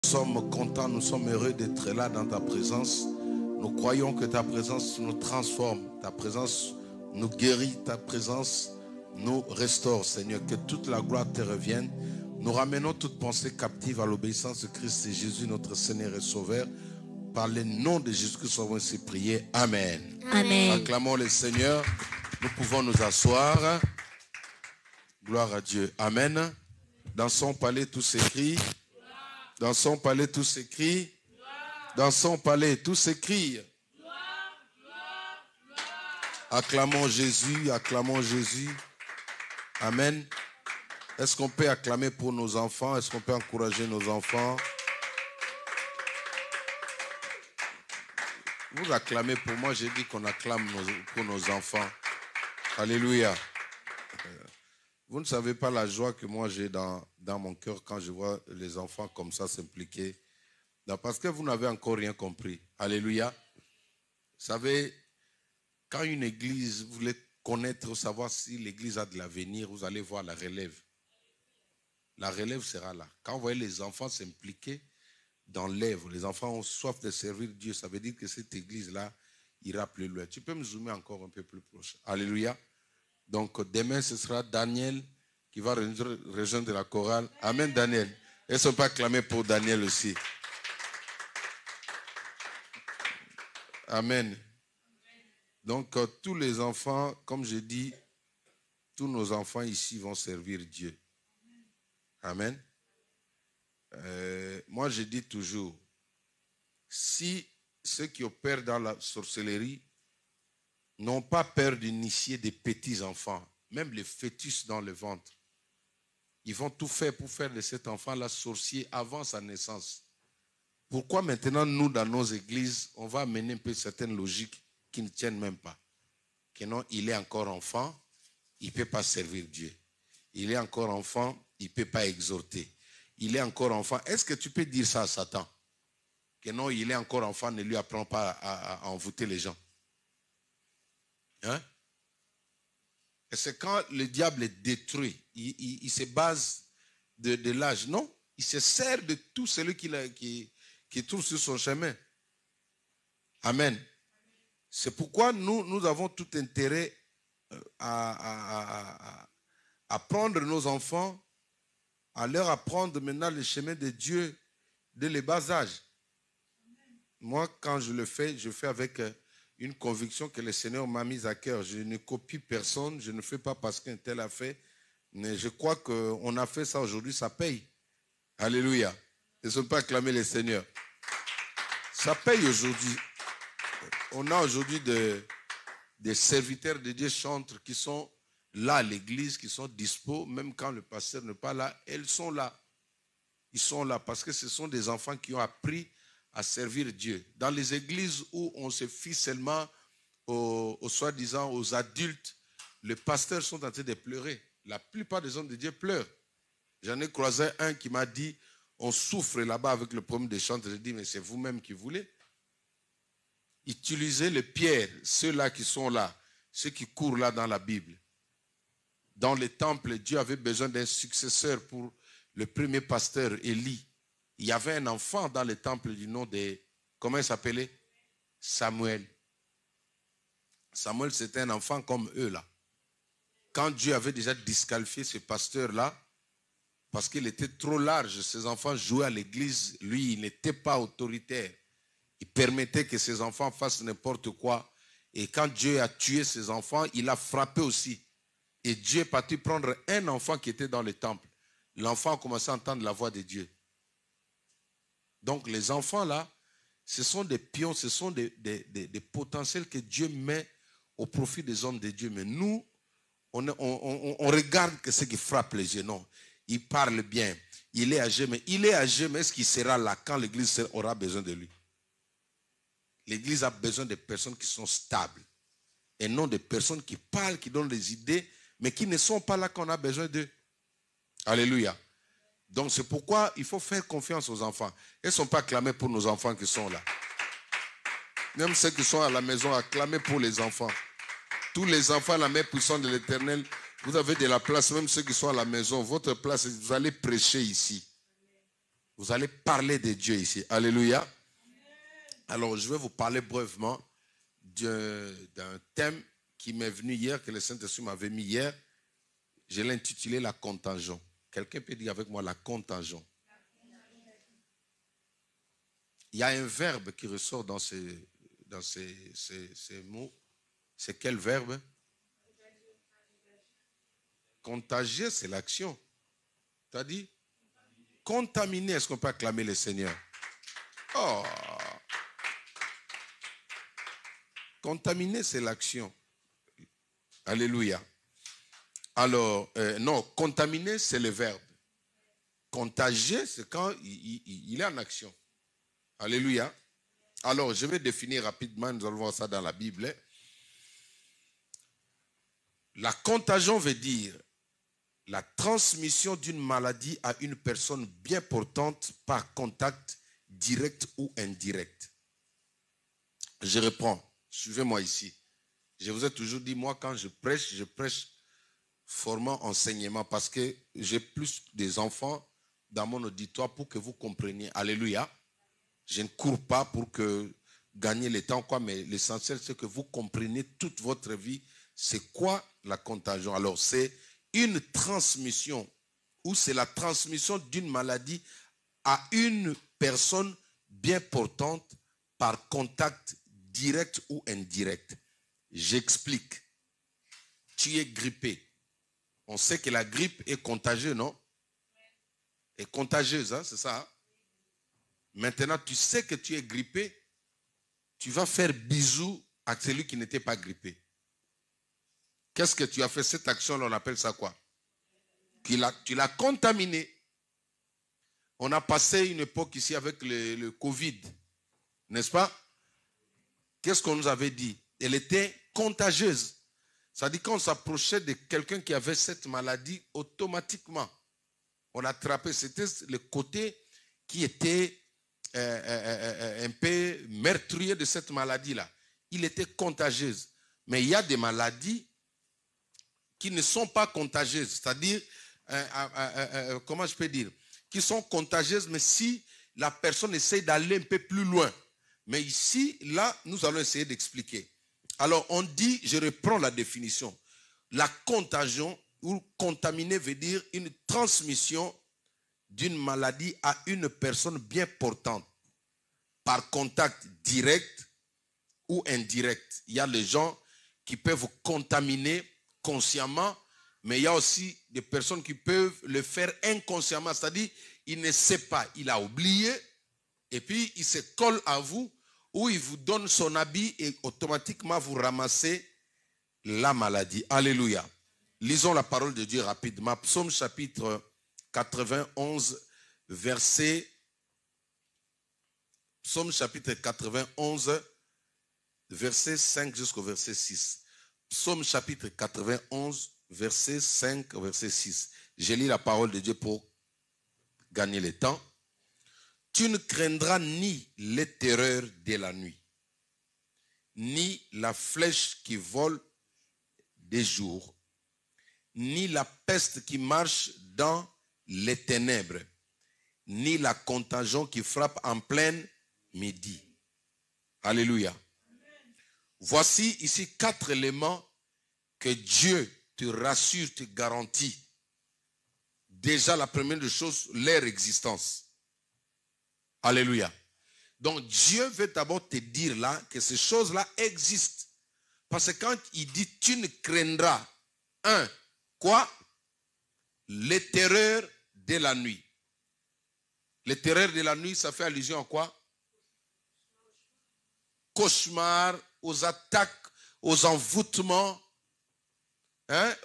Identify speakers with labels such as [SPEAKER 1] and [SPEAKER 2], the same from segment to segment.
[SPEAKER 1] Nous sommes contents, nous sommes heureux d'être là dans ta présence. Nous croyons que ta présence nous transforme, ta présence nous guérit, ta présence nous restaure, Seigneur. Que toute la gloire te revienne. Nous ramenons toute pensée captive à l'obéissance de Christ et Jésus, notre Seigneur et Sauveur. Par le nom de Jésus-Christ, nous avons ainsi prié. Amen.
[SPEAKER 2] Amen.
[SPEAKER 1] Acclamons le Seigneur. Nous pouvons nous asseoir. Gloire à Dieu. Amen. Dans son palais, tout s'écrit. Dans son palais, tout s'écrit. Dans son palais, tout s'écrit. Acclamons Jésus, acclamons Jésus. Amen. Est-ce qu'on peut acclamer pour nos enfants? Est-ce qu'on peut encourager nos enfants? Vous acclamez pour moi, j'ai dit qu'on acclame pour nos enfants. Alléluia. Vous ne savez pas la joie que moi j'ai dans mon cœur quand je vois les enfants comme ça s'impliquer. Parce que vous n'avez encore rien compris. Alléluia. Vous savez, quand une église, vous voulez connaître, savoir si l'église a de l'avenir, vous allez voir la relève. La relève sera là. Quand vous voyez les enfants s'impliquer dans l'œuvre, les enfants ont soif de servir Dieu, ça veut dire que cette église-là ira plus loin. Tu peux me zoomer encore un peu plus proche. Alléluia. Donc demain, ce sera Daniel qui va rejoindre la chorale. Amen, Daniel. Est-ce qu'on peut acclamer pour Daniel aussi? Amen. Donc tous les enfants, comme je dis, tous nos enfants ici vont servir Dieu. Amen. Moi, je dis toujours, si ceux qui opèrent dans la sorcellerie n'ont pas peur d'initier des petits-enfants, même les fœtus dans le ventre, ils vont tout faire pour faire de cet enfant-là sorcier avant sa naissance. Pourquoi maintenant, nous, dans nos églises, on va amener un peu certaines logiques qui ne tiennent même pas? Que non, il est encore enfant, il ne peut pas servir Dieu. Il est encore enfant, il ne peut pas exhorter. Il est encore enfant. Est-ce que tu peux dire ça à Satan? Que non, il est encore enfant, ne lui apprend pas à envoûter les gens. Hein? Et c'est quand le diable est détruit, il se base de l'âge. Non, il se sert de tout celui qui trouve sur son chemin. Amen. C'est pourquoi nous avons tout intérêt à prendre nos enfants, à leur apprendre maintenant le chemin de Dieu dès le bas âge. Moi, quand je le fais, je fais avec une conviction que le Seigneur m'a mise à cœur. Je ne copie personne, je ne fais pas parce qu'un tel a fait, mais je crois qu'on a fait ça aujourd'hui, ça paye. Alléluia. Ne sont pas acclamer le Seigneur. Ça paye aujourd'hui. On a aujourd'hui des serviteurs de Dieu chantres qui sont là à l'église, qui sont dispo, même quand le pasteur n'est pas là, elles sont là. Ils sont là parce que ce sont des enfants qui ont appris à servir Dieu. Dans les églises où on se fie seulement aux soi-disant aux adultes, les pasteurs sont en train de pleurer. La plupart des hommes de Dieu pleurent. J'en ai croisé un qui m'a dit, on souffre là-bas avec le problème des chantres. J'ai dit, mais c'est vous-même qui voulez. Utilisez les pierres, ceux-là qui sont là, ceux qui courent là dans la Bible. Dans les temples, Dieu avait besoin d'un successeur pour le premier pasteur, Élie. Il y avait un enfant dans le temple du nom de, comment il s'appelait? Samuel. Samuel, c'était un enfant comme eux là. Quand Dieu avait déjà disqualifié ce pasteur-là, parce qu'il était trop large, ses enfants jouaient à l'église, lui, il n'était pas autoritaire. Il permettait que ses enfants fassent n'importe quoi. Et quand Dieu a tué ses enfants, il a frappé aussi. Et Dieu est parti prendre un enfant qui était dans le temple. L'enfant a commencé à entendre la voix de Dieu. Donc les enfants là, ce sont des pions, ce sont des potentiels que Dieu met au profit des hommes de Dieu. Mais nous, on regarde que ce qui frappe les yeux. Non, il parle bien, il est âgé, mais est-ce qu'il sera là quand l'église aura besoin de lui? L'église a besoin de personnes qui sont stables et non de personnes qui parlent, qui donnent des idées, mais qui ne sont pas là quand on a besoin d'eux. Alléluia. Donc c'est pourquoi il faut faire confiance aux enfants. Ils ne sont pas acclamés pour nos enfants qui sont là. Même ceux qui sont à la maison, acclamés pour les enfants. Tous les enfants, la main puissante de l'Éternel, vous avez de la place, même ceux qui sont à la maison, votre place, vous allez prêcher ici. Vous allez parler de Dieu ici. Alléluia. Alors, je vais vous parler brièvement d'un thème qui m'est venu hier, que le Saint-Esprit m'avait mis hier. Je l'ai intitulé la contagion. Quelqu'un peut dire avec moi la contagion. Il y a un verbe qui ressort dans ces mots. C'est quel verbe? Contagier, c'est l'action. Tu as dit? Contaminer, est-ce qu'on peut acclamer le Seigneur? Oh! Contaminer, c'est l'action. Alléluia. Alors, non, contaminer, c'est le verbe. Contagier, c'est quand il est en action. Alléluia. Alors, je vais définir rapidement, nous allons voir ça dans la Bible. La contagion veut dire la transmission d'une maladie à une personne bien portante par contact direct ou indirect. Je reprends. Suivez-moi ici. Je vous ai toujours dit, moi, quand je prêche formant enseignement parce que j'ai plus des enfants dans mon auditoire pour que vous compreniez. Alléluia. Je ne cours pas pour que gagner le temps, quoi, mais l'essentiel, c'est que vous compreniez toute votre vie. C'est quoi la contagion? Alors, c'est une transmission ou c'est la transmission d'une maladie à une personne bien portante par contact direct ou indirect. J'explique. Tu es grippé. On sait que la grippe est contagieuse, non? Est contagieuse, hein, c'est ça? Hein? Maintenant, tu sais que tu es grippé, tu vas faire bisou à celui qui n'était pas grippé. Qu'est-ce que tu as fait? Cette action-là, on appelle ça quoi? Tu l'as contaminé. On a passé une époque ici avec le Covid, n'est-ce pas? Qu'est-ce qu'on nous avait dit? Elle était contagieuse. Ça dit qu'on s'approchait de quelqu'un qui avait cette maladie, automatiquement, on l'attrapait. C'était le côté qui était un peu meurtrier de cette maladie-là. Il était contagieuse. Mais il y a des maladies qui ne sont pas contagieuses. C'est-à-dire, comment je peux dire? Qui sont contagieuses, mais si la personne essaie d'aller un peu plus loin. Mais ici, là, nous allons essayer d'expliquer. Alors, on dit, je reprends la définition. La contagion ou contaminer veut dire une transmission d'une maladie à une personne bien portante par contact direct ou indirect. Il y a les gens qui peuvent vous contaminer consciemment, mais il y a aussi des personnes qui peuvent le faire inconsciemment, c'est-à-dire il ne sait pas, il a oublié, et puis il se colle à vous, ou il vous donne son habit et automatiquement vous ramassez la maladie. Alléluia. Lisons la parole de Dieu rapidement. Psaume chapitre 91, verset. Psaume chapitre 91, verset 5 jusqu'au verset 6. Psaume chapitre 91, verset 5 au verset 6. Je lis la parole de Dieu pour gagner le temps. Tu ne craindras ni les terreurs de la nuit, ni la flèche qui vole des jours, ni la peste qui marche dans les ténèbres, ni la contagion qui frappe en plein midi. Alléluia. Voici ici 4 éléments que Dieu te rassure, te garantit. Déjà, la première des choses, leur existence. Alléluia. Donc, Dieu veut d'abord te dire là que ces choses-là existent. Parce que quand il dit, tu ne craindras, quoi? Les terreurs de la nuit. Les terreurs de la nuit, ça fait allusion à quoi? Cauchemars, aux attaques, aux envoûtements, hein,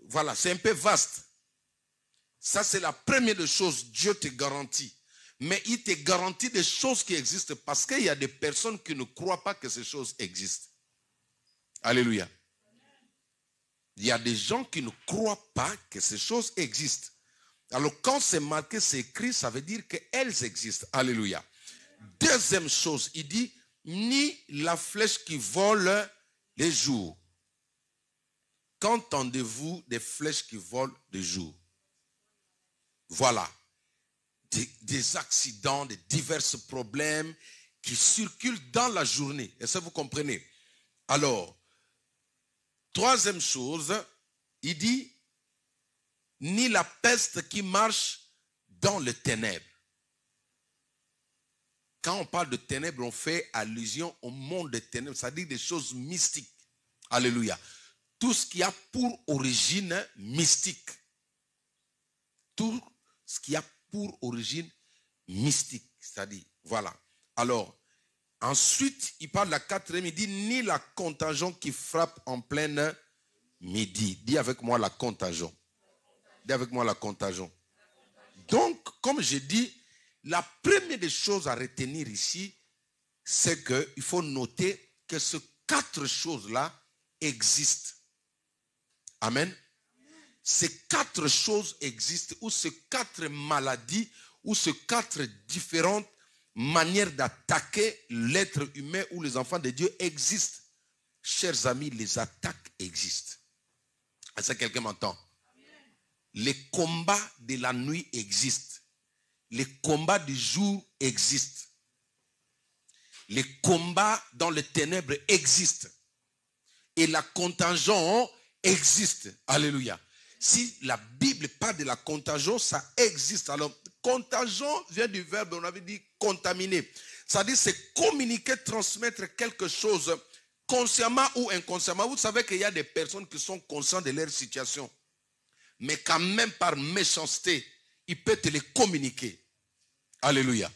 [SPEAKER 1] voilà, c'est un peu vaste. Ça, c'est la première des choses, Dieu te garantit. Mais il te garantit des choses qui existent parce qu'il y a des personnes qui ne croient pas que ces choses existent. Alléluia. Il y a des gens qui ne croient pas que ces choses existent. Alors quand c'est marqué, c'est écrit, ça veut dire qu'elles existent. Alléluia. Deuxième chose, il dit, ni la flèche qui vole les jours. Qu'entendez-vous des flèches qui volent de jour? Voilà. Des accidents, des divers problèmes qui circulent dans la journée. Est-ce que vous comprenez? Alors, troisième chose, il dit, ni la peste qui marche dans les ténèbres. Quand on parle de ténèbres, on fait allusion au monde des ténèbres, c'est-à-dire des choses mystiques. Alléluia. Tout ce qui a pour origine mystique. Tout ce qui a pour origine mystique. C'est-à-dire, voilà. Alors, ensuite, il parle de la quatrième, il dit, ni la contagion qui frappe en pleine midi. Dis avec moi la contagion. Dis avec moi la contagion. Donc, comme j'ai dit, la première des choses à retenir ici, c'est qu'il faut noter que ces quatre choses-là existent. Amen. Ces quatre choses existent, ou ces quatre maladies, ou ces quatre différentes manières d'attaquer l'être humain ou les enfants de Dieu existent. Chers amis, les attaques existent. Est-ce que quelqu'un m'entend? Les combats de la nuit existent. Les combats du jour existent. Les combats dans les ténèbres existent. Et la contagion existe. Alléluia. Si la Bible parle de la contagion, ça existe. Alors, contagion vient du verbe, on avait dit contaminer. C'est-à-dire, c'est communiquer, transmettre quelque chose, consciemment ou inconsciemment. Vous savez qu'il y a des personnes qui sont conscientes de leur situation. Mais quand même par méchanceté, il peut te les communiquer. Alléluia.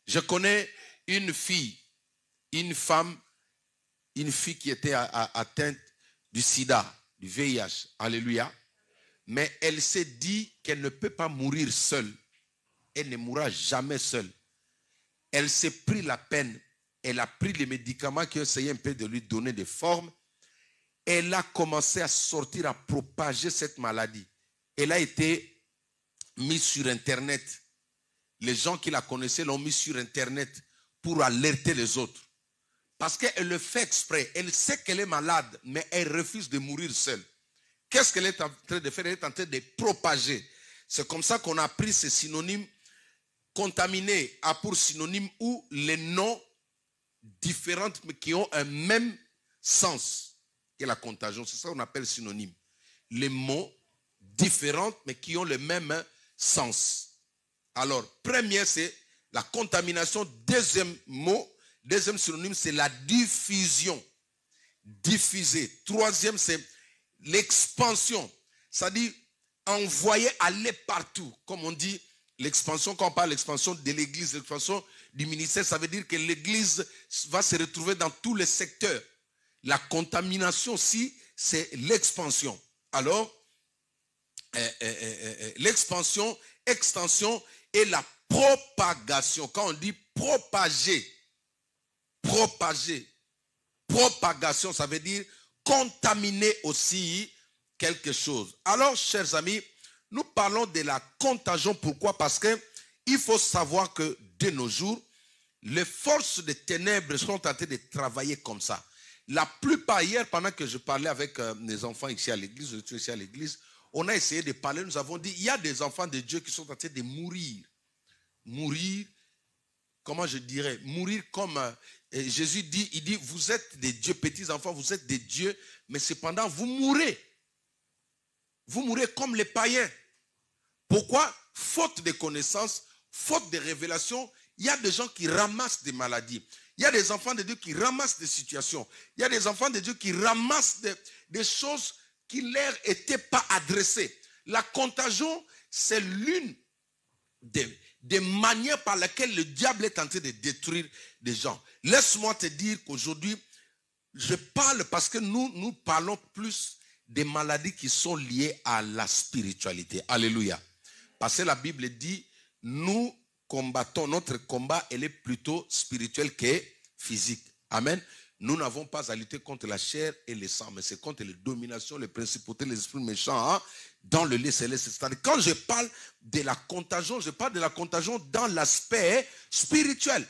[SPEAKER 1] Je connais une fille, une femme, une fille qui était atteinte du sida, du VIH. Alléluia. Mais elle s'est dit qu'elle ne peut pas mourir seule. Elle ne mourra jamais seule. Elle s'est pris la peine. Elle a pris les médicaments qui ont essayé un peu de lui donner des formes. Elle a commencé à sortir, à propager cette maladie. Elle a été mise sur Internet. Les gens qui la connaissaient l'ont mise sur Internet pour alerter les autres. Parce qu'elle le fait exprès. Elle sait qu'elle est malade, mais elle refuse de mourir seule. Qu'est-ce qu'elle est en train de faire? Elle est en train de propager. C'est comme ça qu'on a pris ces synonymes. Contaminé a pour synonyme ou les noms différents mais qui ont un même sens que la contagion. C'est ça qu'on appelle synonyme. Les mots différents mais qui ont le même sens. Alors, premier, c'est la contamination. Deuxième mot, deuxième synonyme, c'est la diffusion. Diffuser. Troisième, c'est l'expansion. C'est-à-dire envoyer, aller partout. Comme on dit, l'expansion, quand on parle de l'expansion de l'église, l'expansion du ministère, ça veut dire que l'église va se retrouver dans tous les secteurs. La contamination aussi, c'est l'expansion. Alors, l'expansion, extension et la propagation. Quand on dit propager, propagation, ça veut dire contaminer aussi quelque chose. Alors, chers amis, nous parlons de la contagion. Pourquoi? Parce que il faut savoir que de nos jours, les forces des ténèbres sont en train de travailler comme ça. La plupart, hier, pendant que je parlais avec mes enfants ici à l'église, je suis ici à l'église, on a essayé de parler, nous avons dit, il y a des enfants de Dieu qui sont en train de mourir. Mourir, comment je dirais, mourir comme Jésus dit, il dit, vous êtes des dieux, petits enfants, vous êtes des dieux, mais cependant, vous mourrez. Vous mourrez comme les païens. Pourquoi? Faute de connaissances, faute de révélations, il y a des gens qui ramassent des maladies. Il y a des enfants de Dieu qui ramassent des situations. Il y a des enfants de Dieu qui ramassent des choses qui ne leur étaient pas adressées. La contagion, c'est l'une des manières par lesquelles le diable est en train de détruire des gens. Laisse-moi te dire qu'aujourd'hui, je parle parce que nous parlons plus des maladies qui sont liées à la spiritualité. Alléluia. Parce que la Bible dit, nous combattons, notre combat, elle est plutôt spirituel que physique. Amen. Nous n'avons pas à lutter contre la chair et le sang, mais c'est contre les dominations, les principautés, les esprits méchants dans le lieu céleste. C'est-à-dire, quand je parle de la contagion, je parle de la contagion dans l'aspect spirituel.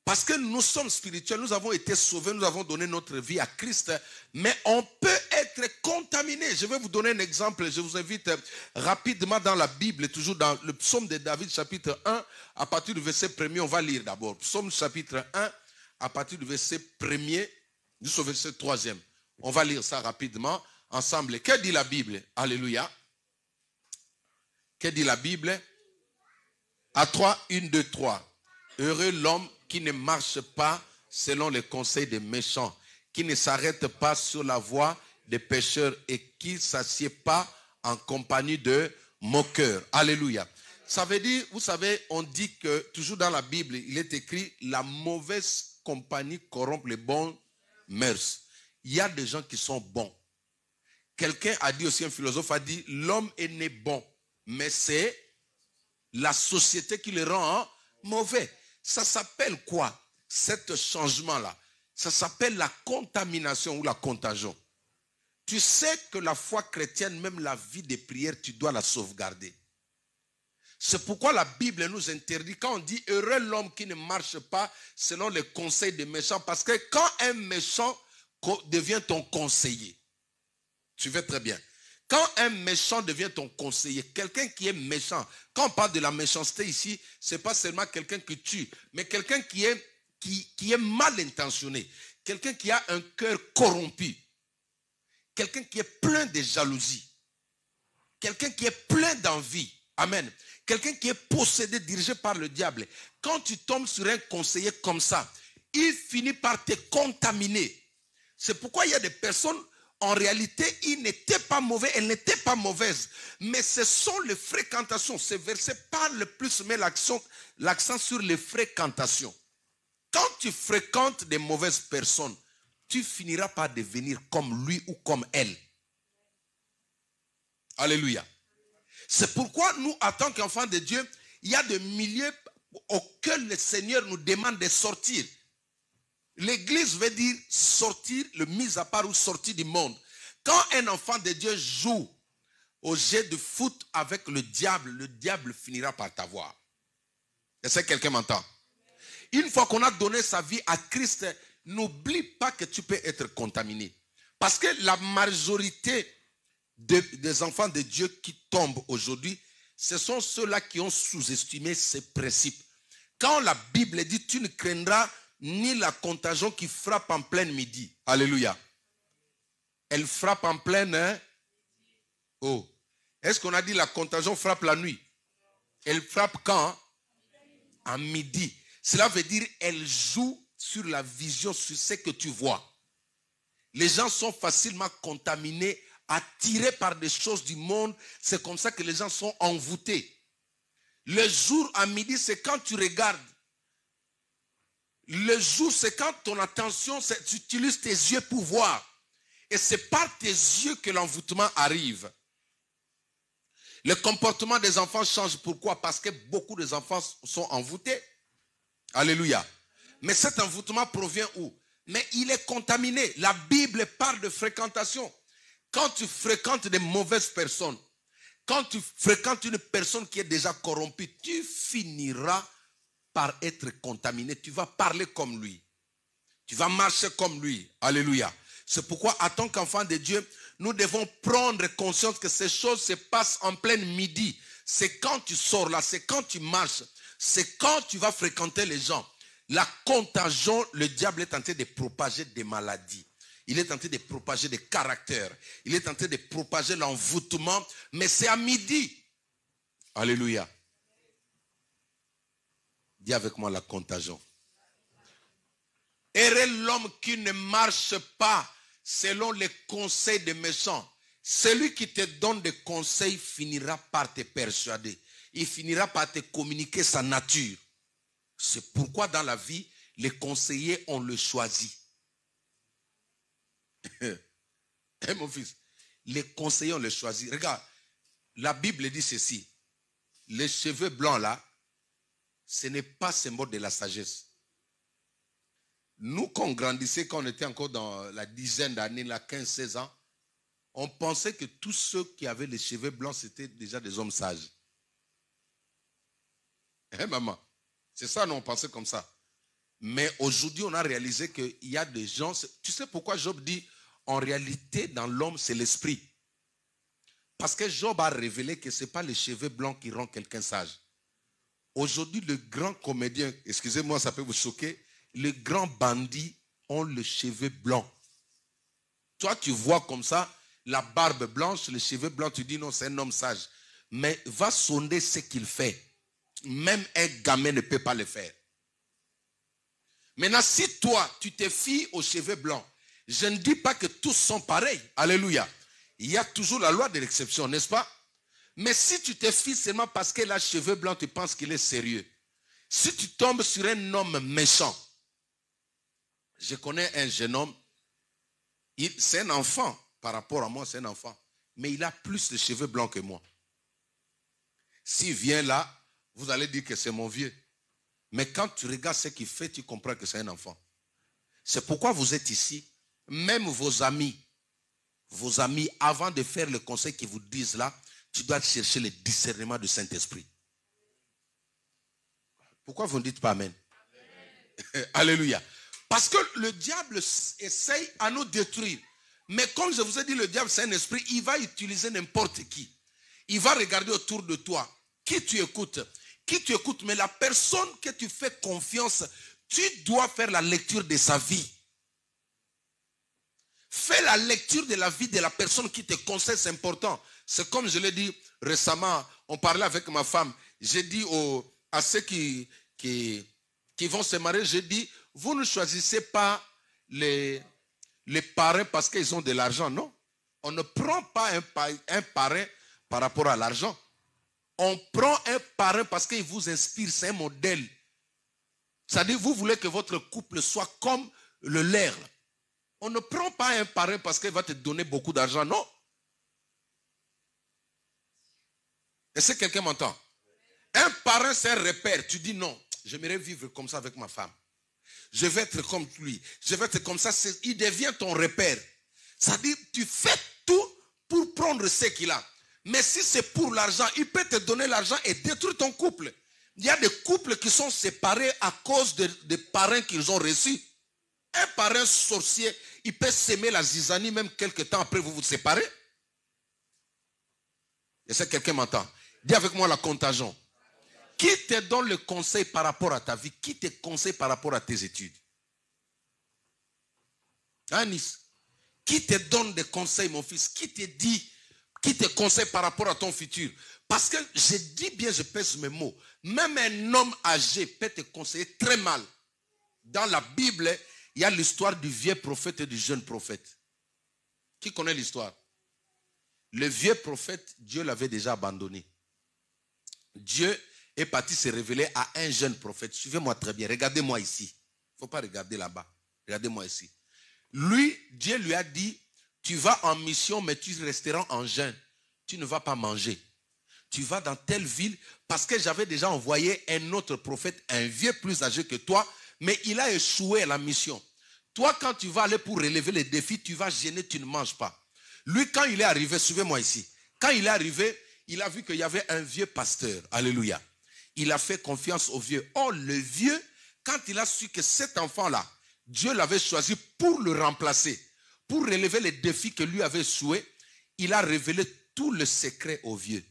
[SPEAKER 1] Parce que nous sommes spirituels, nous avons été sauvés, nous avons donné notre vie à Christ, mais on peut être contaminé. Je vais vous donner un exemple, je vous invite rapidement dans la Bible, toujours dans le psaume de David, chapitre 1, à partir du verset 1er, on va lire d'abord. Psaume chapitre 1, à partir du verset 1er jusqu'au verset 3e. On va lire ça rapidement, ensemble. Que dit la Bible? Alléluia. Que dit la Bible? À 3, 1, 2, 3. Heureux l'homme qui ne marche pas selon les conseils des méchants, qui ne s'arrête pas sur la voie des pécheurs et qui ne s'assied pas en compagnie de moqueurs. Alléluia. Ça veut dire, vous savez, on dit que toujours dans la Bible, il est écrit la mauvaise compagnie corrompt les bons mœurs. Il y a des gens qui sont bons. Quelqu'un a dit aussi, un philosophe a dit, l'homme est né bon, mais c'est la société qui le rend mauvais. Ça s'appelle quoi, cet changement-là? Ça s'appelle la contamination ou la contagion. Tu sais que la foi chrétienne, même la vie des prières, tu dois la sauvegarder. C'est pourquoi la Bible nous interdit, quand on dit « heureux l'homme qui ne marche pas selon les conseils des méchants », parce que quand un méchant devient ton conseiller, tu fais très bien. Quand un méchant devient ton conseiller, quelqu'un qui est méchant, quand on parle de la méchanceté ici, ce n'est pas seulement quelqu'un qui tue, mais quelqu'un qui est mal intentionné, quelqu'un qui a un cœur corrompu, quelqu'un qui est plein de jalousie, quelqu'un qui est plein d'envie. Amen. Quelqu'un qui est possédé, dirigé par le diable. Quand tu tombes sur un conseiller comme ça, il finit par te contaminer. C'est pourquoi il y a des personnes, en réalité, ils n'étaient pas mauvais, elles n'étaient pas mauvaises. Mais ce sont les fréquentations. Ce verset parle le plus, met l'accent sur les fréquentations. Quand tu fréquentes des mauvaises personnes, tu finiras par devenir comme lui ou comme elle. Alléluia. C'est pourquoi nous, en tant qu'enfants de Dieu, il y a des milieux auxquels le Seigneur nous demande de sortir. L'église veut dire sortir, le mis à part ou sortir du monde. Quand un enfant de Dieu joue au jet de foot avec le diable finira par t'avoir. Est-ce que quelqu'un m'entend? Une fois qu'on a donné sa vie à Christ, n'oublie pas que tu peux être contaminé. Parce que la majorité des enfants de Dieu qui tombent aujourd'hui, ce sont ceux-là qui ont sous-estimé ces principes. Quand la Bible dit, tu ne craindras ni la contagion qui frappe en plein midi. Alléluia. Elle frappe en pleine... Oh. Est-ce qu'on a dit la contagion frappe la nuit? Elle frappe quand? À midi. Cela veut dire elle joue sur la vision, sur ce que tu vois. Les gens sont facilement contaminés, attirés par des choses du monde. C'est comme ça que les gens sont envoûtés. Le jour à midi, c'est quand tu regardes. Le jour, c'est quand ton attention, tu utilises tes yeux pour voir. Et c'est par tes yeux que l'envoûtement arrive. Le comportement des enfants change. Pourquoi? Parce que beaucoup des enfants sont envoûtés. Alléluia. Mais cet envoûtement provient où? Mais il est contaminé. La Bible parle de fréquentation. Quand tu fréquentes des mauvaises personnes, quand tu fréquentes une personne qui est déjà corrompue, tu finiras par être contaminé. Tu vas parler comme lui. Tu vas marcher comme lui. Alléluia. C'est pourquoi, en tant qu'enfant de Dieu, nous devons prendre conscience que ces choses se passent en plein midi. C'est quand tu sors là, c'est quand tu marches, c'est quand tu vas fréquenter les gens. La contagion, le diable est tenté de propager des maladies. Il est tenté de propager des caractères. Il est tenté de propager l'envoûtement. Mais c'est à midi. Alléluia. Dis avec moi la contagion. Heureux l'homme qui ne marche pas selon les conseils des méchants. Celui qui te donne des conseils finira par te persuader. Il finira par te communiquer sa nature. C'est pourquoi dans la vie, les conseillers, on le choisit. Mon fils, les conseillers, on les choisit. Regarde, la Bible dit ceci. Les cheveux blancs là, ce n'est pas symbole de la sagesse. Nous, quand on grandissait, quand on était encore dans la dizaine d'années, là, 15-16 ans, on pensait que tous ceux qui avaient les cheveux blancs, c'était déjà des hommes sages. Maman? C'est ça, non, on pensait comme ça. Mais aujourd'hui, on a réalisé qu'il y a des gens... Tu sais pourquoi Job dit, en réalité, dans l'homme, c'est l'esprit. Parce que Job a révélé que ce n'est pas les cheveux blancs qui rendent quelqu'un sage. Aujourd'hui, le grand comédien, excusez-moi, ça peut vous choquer, les grands bandits ont le cheveu blanc. Toi, tu vois comme ça, la barbe blanche, les cheveux blancs, tu dis non, c'est un homme sage. Mais va sonder ce qu'il fait. Même un gamin ne peut pas le faire. Maintenant, si toi, tu te fies aux cheveux blancs, je ne dis pas que tous sont pareils. Alléluia. Il y a toujours la loi de l'exception, n'est-ce pas? Mais si tu te fies seulement parce qu'il a les cheveux blancs, tu penses qu'il est sérieux. Si tu tombes sur un homme méchant, je connais un jeune homme, c'est un enfant, par rapport à moi, c'est un enfant, mais il a plus de cheveux blancs que moi. S'il vient là, vous allez dire que c'est mon vieux. Mais quand tu regardes ce qu'il fait, tu comprends que c'est un enfant. C'est pourquoi vous êtes ici. Même vos amis, avant de faire le conseil qu'ils vous disent là, tu dois chercher le discernement du Saint-Esprit. Pourquoi vous ne dites pas Amen? Alléluia. Parce que le diable essaye à nous détruire. Mais comme je vous ai dit, le diable c'est un esprit, il va utiliser n'importe qui. Il va regarder autour de toi. Qui tu écoutes? Qui tu écoutes? Mais la personne que tu fais confiance, tu dois faire la lecture de sa vie. Fais la lecture de la vie de la personne qui te conseille, c'est important. C'est comme je l'ai dit récemment, on parlait avec ma femme. J'ai dit à ceux qui vont se marier, j'ai dit, vous ne choisissez pas les parrains parce qu'ils ont de l'argent, non. On ne prend pas un parrain par rapport à l'argent. On prend un parrain parce qu'il vous inspire, c'est un modèle. C'est-à-dire, vous voulez que votre couple soit comme le leur. On ne prend pas un parrain parce qu'il va te donner beaucoup d'argent, non. Est-ce que quelqu'un m'entend? Un parrain, c'est un repère. Tu dis non, j'aimerais vivre comme ça avec ma femme. Je vais être comme lui. Je vais être comme ça. Il devient ton repère. C'est-à-dire, tu fais tout pour prendre ce qu'il a. Mais si c'est pour l'argent, il peut te donner l'argent et détruire ton couple. Il y a des couples qui sont séparés à cause des parrains qu'ils ont reçus. Un parrain sorcier, il peut s'aimer la zizanie même quelques temps après vous vous séparez. Est-ce que quelqu'un m'entend? Dis avec moi la contagion. Qui te donne le conseil par rapport à ta vie? Qui te conseille par rapport à tes études? Anis, qui te donne des conseils, mon fils? Qui te conseille par rapport à ton futur? Parce que je dis bien, je pèse mes mots. Même un homme âgé peut te conseiller très mal. Dans la Bible, il y a l'histoire du vieux prophète et du jeune prophète. Qui connaît l'histoire? Le vieux prophète, Dieu l'avait déjà abandonné. Dieu est parti se révéler à un jeune prophète. Suivez-moi très bien. Regardez-moi ici. Il ne faut pas regarder là-bas. Regardez-moi ici. Lui, Dieu lui a dit, tu vas en mission, mais tu resteras en jeûne. Tu ne vas pas manger. Tu vas dans telle ville, parce que j'avais déjà envoyé un autre prophète, un vieux plus âgé que toi, mais il a échoué à la mission. Toi, quand tu vas aller pour relever les défis, tu vas gêner, tu ne manges pas. Lui, quand il est arrivé, suivez-moi ici. Quand il est arrivé, il a vu qu'il y avait un vieux pasteur. Alléluia. Il a fait confiance au vieux. Oh, le vieux, quand il a su que cet enfant-là, Dieu l'avait choisi pour le remplacer, pour relever les défis que lui avait échoué, il a révélé tout le secret au vieux.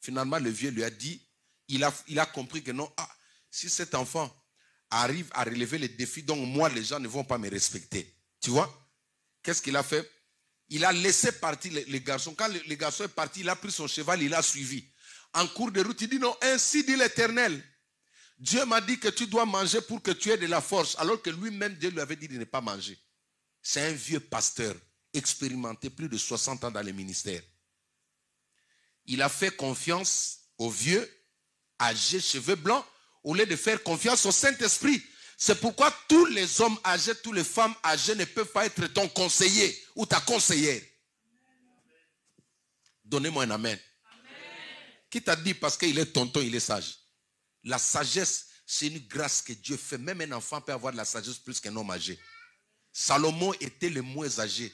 [SPEAKER 1] Finalement, le vieux lui a dit, il a compris que non, si cet enfant arrive à relever les défis, donc moi, les gens ne vont pas me respecter. Tu vois? Qu'est-ce qu'il a fait? Il a laissé partir les garçons. Quand le garçon est parti, il a pris son cheval, il a suivi. En cours de route, il dit non, ainsi dit l'Éternel. Dieu m'a dit que tu dois manger pour que tu aies de la force, alors que lui-même, Dieu lui avait dit de ne pas manger. C'est un vieux pasteur, expérimenté plus de 60 ans dans le ministère. Il a fait confiance au vieux, âgé, cheveux blancs, au lieu de faire confiance au Saint-Esprit. C'est pourquoi tous les hommes âgés, toutes les femmes âgées ne peuvent pas être ton conseiller ou ta conseillère. Donnez-moi un amen. Qui t'a dit parce qu'il est tonton, il est sage? La sagesse, c'est une grâce que Dieu fait. Même un enfant peut avoir de la sagesse plus qu'un homme âgé. Salomon était le moins âgé,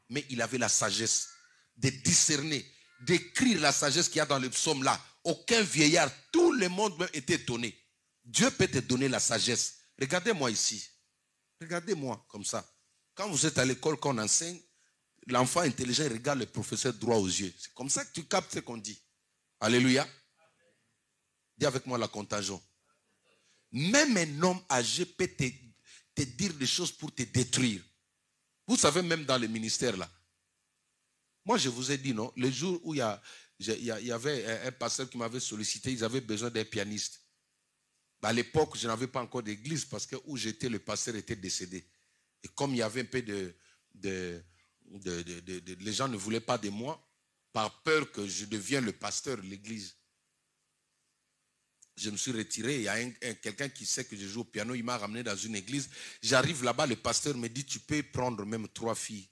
[SPEAKER 1] mais il avait la sagesse de discerner, d'écrire la sagesse qu'il y a dans le psaume là. Aucun vieillard, tout le monde même était étonné. Dieu peut te donner la sagesse Regardez-moi ici. Regardez-moi comme ça. Quand vous êtes à l'école, qu'on enseigne, l'enfant intelligent regarde le professeur droit aux yeux. C'est comme ça que tu captes ce qu'on dit. Alléluia. Dis avec moi la contagion. Même un homme âgé peut te dire des choses pour te détruire. Vous savez, même dans le ministère là. Moi, je vous ai dit, non, le jour où il y avait un pasteur qui m'avait sollicité, ils avaient besoin d'un pianiste. À l'époque, je n'avais pas encore d'église parce que où j'étais, le pasteur était décédé. Et comme il y avait un peu les gens ne voulaient pas de moi, par peur que je devienne le pasteur de l'église. Je me suis retiré. Il y a quelqu'un qui sait que je joue au piano, il m'a ramené dans une église. J'arrive là-bas, le pasteur me dit, tu peux prendre même 3 filles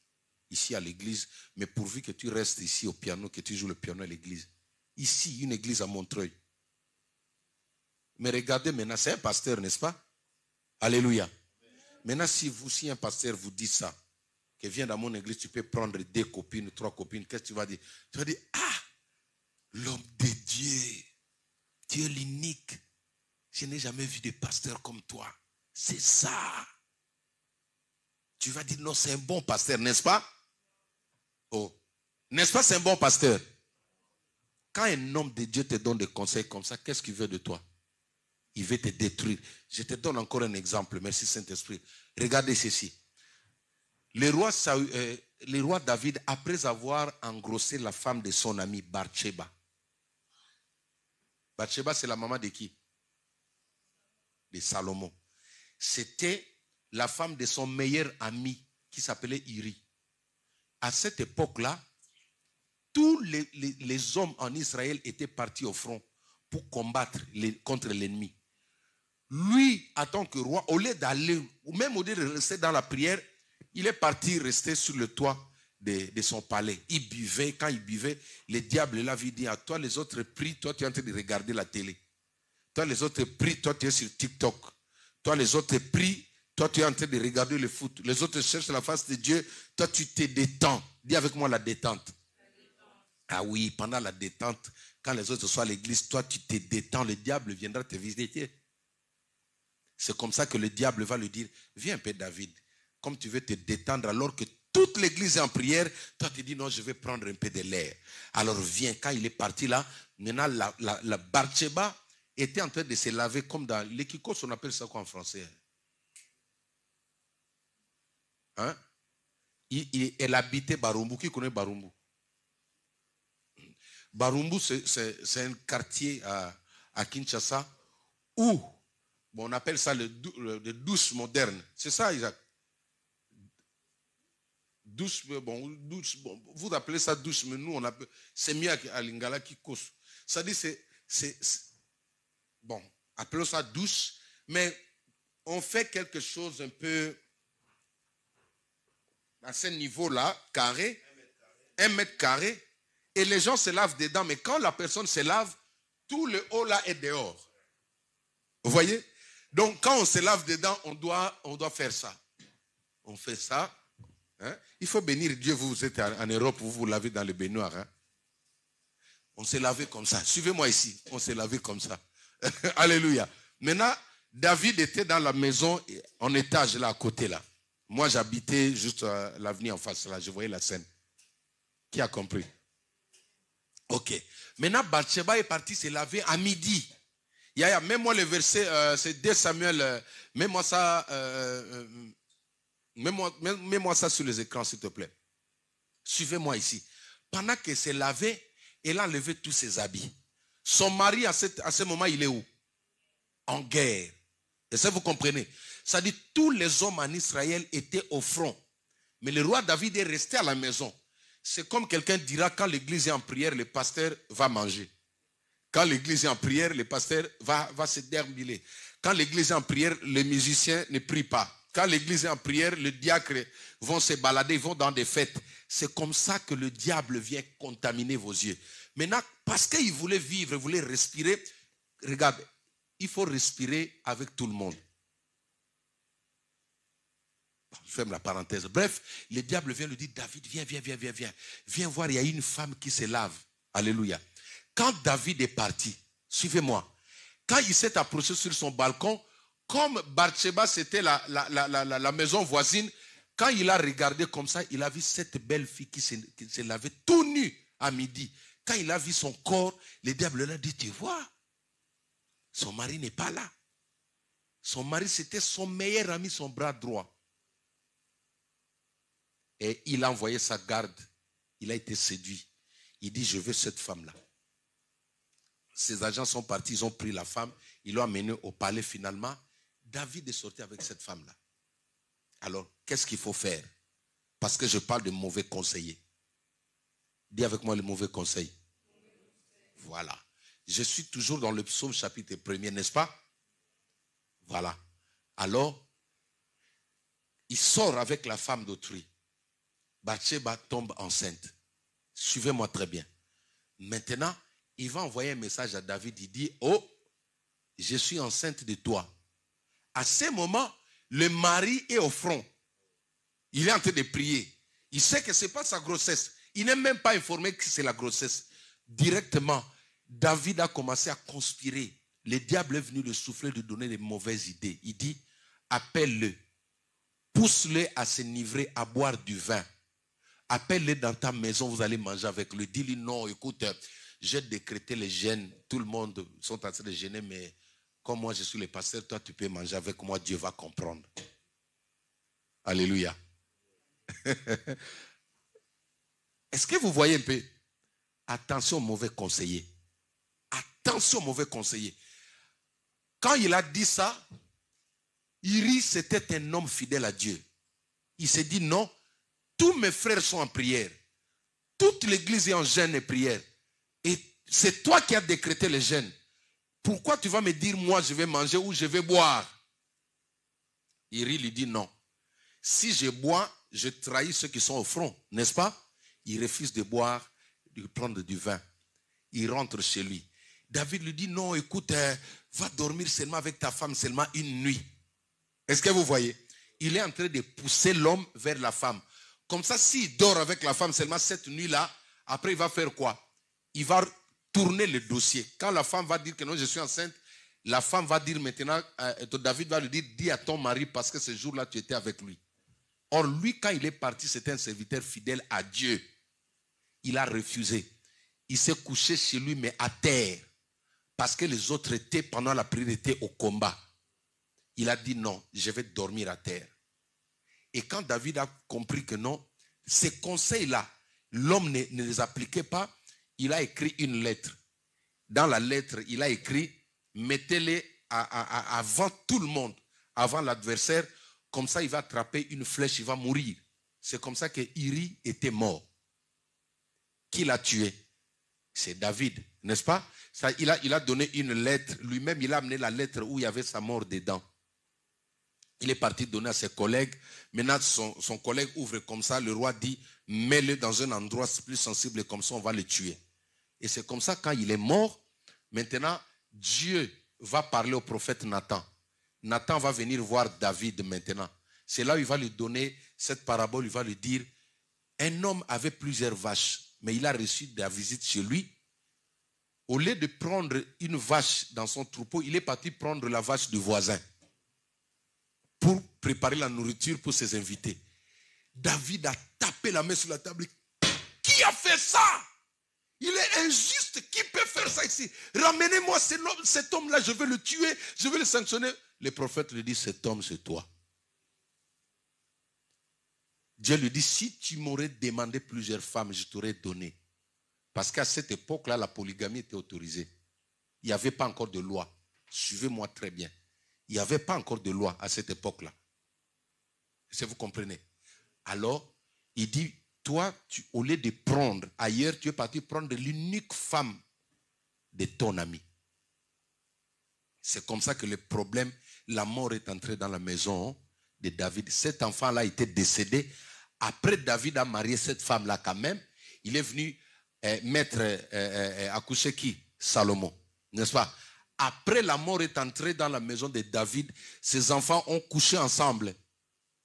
[SPEAKER 1] ici à l'église, mais pourvu que tu restes ici au piano, que tu joues le piano à l'église. Ici, une église à Montreuil. Mais regardez maintenant, c'est un pasteur, n'est-ce pas? Alléluia. Maintenant, si un pasteur vous dit ça, que vient dans mon église, tu peux prendre 2 copines, 3 copines, qu'est-ce que tu vas dire? Tu vas dire, ah, l'homme de Dieu, tu es l'unique. Je n'ai jamais vu de pasteur comme toi. C'est ça. Tu vas dire, non, c'est un bon pasteur, n'est-ce pas? Oh, n'est-ce pas, c'est un bon pasteur? Quand un homme de Dieu te donne des conseils comme ça, qu'est-ce qu'il veut de toi? Il veut te détruire. Je te donne encore un exemple. Merci Saint-Esprit. Regardez ceci. Le roi David, après avoir engrossé la femme de son ami Bathsheba. Bathsheba, c'est la maman de qui? De Salomon. C'était la femme de son meilleur ami qui s'appelait Uri. À cette époque-là, tous les hommes en Israël étaient partis au front pour combattre contre l'ennemi. Lui, en tant que roi, au lieu d'aller, ou même au lieu de rester dans la prière, il est parti rester sur le toit de son palais. Il buvait. Quand il buvait, le diable là lui dit, à toi les autres prient, toi tu es en train de regarder la télé. Toi les autres prient, toi tu es sur TikTok. Toi les autres prient, toi tu es en train de regarder le foot. Les autres cherchent la face de Dieu, toi tu te détends. Dis avec moi la détente. Ah oui, pendant la détente, quand les autres sont à l'église, toi tu te détends, le diable viendra te visiter. C'est comme ça que le diable va lui dire, viens un peu David, comme tu veux te détendre alors que toute l'église est en prière, toi tu dis non, je vais prendre un peu de l'air. Alors viens, quand il est parti là, maintenant la Bathsheba était en train de se laver comme dans l'équikos, on appelle ça quoi en français? Hein? Elle habitait Barumbu. Qui connaît Barumbu? Barumbu, c'est un quartier à Kinshasa où, bon, on appelle ça le douche moderne. C'est ça, Isaac? Douche, bon, vous appelez ça douche, mais nous, on appelle, c'est mieux à Lingala qui cause. Ça dit, bon, appelons ça douche, mais on fait quelque chose un peu à ce niveau-là, carré, 1 mètre carré, et les gens se lavent dedans, mais quand la personne se lave, tout le haut là est dehors. Vous voyez? Donc, quand on se lave dedans, on doit faire ça. On fait ça. Hein? Il faut bénir Dieu, vous êtes en Europe, vous lavez dans le baignoire. Hein? On s'est lavé comme ça. Suivez-moi ici. On s'est lavé comme ça. Alléluia. Maintenant, David était dans la maison, en étage là, à côté là. Moi, j'habitais juste à l'avenue en face là. Je voyais la scène. Qui a compris? Ok. Maintenant, Bathsheba est partie se laver à midi. Mets-moi le verset, c'est 2 Samuel. Mets-moi ça. Mets-moi ça sur les écrans, s'il te plaît. Suivez-moi ici. Pendant qu'elle s'est lavée, elle a enlevé tous ses habits. Son mari, à ce moment, il est où? En guerre. Et ça, vous comprenez? Ça dit, tous les hommes en Israël étaient au front. Mais le roi David est resté à la maison. C'est comme quelqu'un dira, quand l'église est en prière, le pasteur va manger. Quand l'église est en prière, le pasteur va se déambuler. Quand l'église est en prière, les musiciens ne prient pas. Quand l'église est en prière, les diacres vont se balader, vont dans des fêtes. C'est comme ça que le diable vient contaminer vos yeux. Maintenant, parce qu'il voulait vivre, il voulait respirer, regarde, il faut respirer avec tout le monde. Je ferme la parenthèse. Bref, le diable vient lui dire, David, viens. Viens voir, il y a une femme qui se lave. Alléluia. Quand David est parti, suivez-moi. Quand il s'est approché sur son balcon, comme Bathsheba, c'était la maison voisine, quand il a regardé comme ça, il a vu cette belle fille qui se lavait tout nue à midi. Quand il a vu son corps, le diable lui a dit, tu vois, son mari n'est pas là. Son mari, c'était son meilleur ami, son bras droit. Et il a envoyé sa garde. Il a été séduit. Il dit, je veux cette femme-là. Ses agents sont partis, ils ont pris la femme, ils l'ont amenée au palais finalement. David est sorti avec cette femme-là. Alors, qu'est-ce qu'il faut faire? Parce que je parle de mauvais conseillers. Dis avec moi le mauvais conseil. Voilà. Je suis toujours dans le psaume chapitre 1er, n'est-ce pas? Voilà. Alors, il sort avec la femme d'autrui. Bathsheba tombe enceinte. Suivez-moi très bien. Maintenant, il va envoyer un message à David. Il dit, oh, je suis enceinte de toi. À ce moment, le mari est au front. Il est en train de prier. Il sait que ce n'est pas sa grossesse. Il n'est même pas informé que c'est la grossesse. Directement, David a commencé à conspirer. Le diable est venu le souffler, lui donner des mauvaises idées. Il dit, appelle-le. Pousse-le à s'enivrer, à boire du vin. Appelle-le dans ta maison, vous allez manger avec lui. Dis-lui, non, écoute, j'ai décrété le jeûne. Tout le monde sont en train de jeûner, mais comme moi je suis le pasteur, toi tu peux manger avec moi, Dieu va comprendre. Alléluia. Est-ce que vous voyez un peu? Attention aux mauvais conseillers. Attention aux mauvais conseillers. Quand il a dit ça, Iri, c'était un homme fidèle à Dieu. Il s'est dit non, tous mes frères sont en prière. Toute l'église est en jeûne et prière. Et c'est toi qui as décrété le jeûne. Pourquoi tu vas me dire, moi, je vais manger ou je vais boire? Iri lui dit non. Si je bois, je trahis ceux qui sont au front, n'est-ce pas? Il refuse de boire, de prendre du vin. Il rentre chez lui. David lui dit, non, écoute, va dormir seulement avec ta femme, seulement une nuit. Est-ce que vous voyez? Il est en train de pousser l'homme vers la femme. Comme ça, s'il dort avec la femme seulement cette nuit-là, après il va faire quoi? Il va tourner le dossier. Quand la femme va dire que non, je suis enceinte, la femme va dire maintenant, David va lui dire, dis à ton mari parce que ce jour-là, tu étais avec lui. Or, lui, quand il est parti, c'était un serviteur fidèle à Dieu. Il a refusé. Il s'est couché chez lui, mais à terre. Parce que les autres étaient, pendant la prière, étaient au combat. Il a dit non, je vais dormir à terre. Et quand David a compris que non, ces conseils-là, l'homme ne les appliquait pas, il a écrit une lettre. Dans la lettre, il a écrit, mettez-les avant tout le monde, avant l'adversaire, comme ça il va attraper une flèche, il va mourir. C'est comme ça que Iri était mort. Qui l'a tué? C'est David, n'est-ce pas? Ça, il a donné une lettre, lui-même il a amené la lettre où il y avait sa mort dedans. Il est parti donner à ses collègues. Maintenant, son collègue ouvre comme ça. Le roi dit, mets-le dans un endroit plus sensible, comme ça on va le tuer. Et c'est comme ça, quand il est mort, maintenant, Dieu va parler au prophète Nathan. Nathan va venir voir David maintenant. C'est là où il va lui donner cette parabole. Il va lui dire, un homme avait plusieurs vaches, mais il a reçu de la visite chez lui. Au lieu de prendre une vache dans son troupeau, il est parti prendre la vache du voisin pour préparer la nourriture pour ses invités. David a tapé la main sur la table. Qui a fait ça? Il est injuste. Qui peut faire ça ici? Ramenez-moi cet homme-là, je vais le tuer, je vais le sanctionner. Le prophète lui dit, cet homme, c'est toi. Dieu lui dit, si tu m'aurais demandé plusieurs femmes, je t'aurais donné. Parce qu'à cette époque-là, la polygamie était autorisée. Il n'y avait pas encore de loi. Suivez-moi très bien. Il n'y avait pas encore de loi à cette époque-là. Est-ce que vous comprenez? Alors, il dit, toi, au lieu de prendre ailleurs, tu es parti prendre l'unique femme de ton ami. C'est comme ça que le problème, la mort est entrée dans la maison de David. Cet enfant-là était décédé. Après, David a marié cette femme-là quand même. Il est venu accoucher qui? Salomon, n'est-ce pas? Après, la mort est entrée dans la maison de David. Ses enfants ont couché ensemble.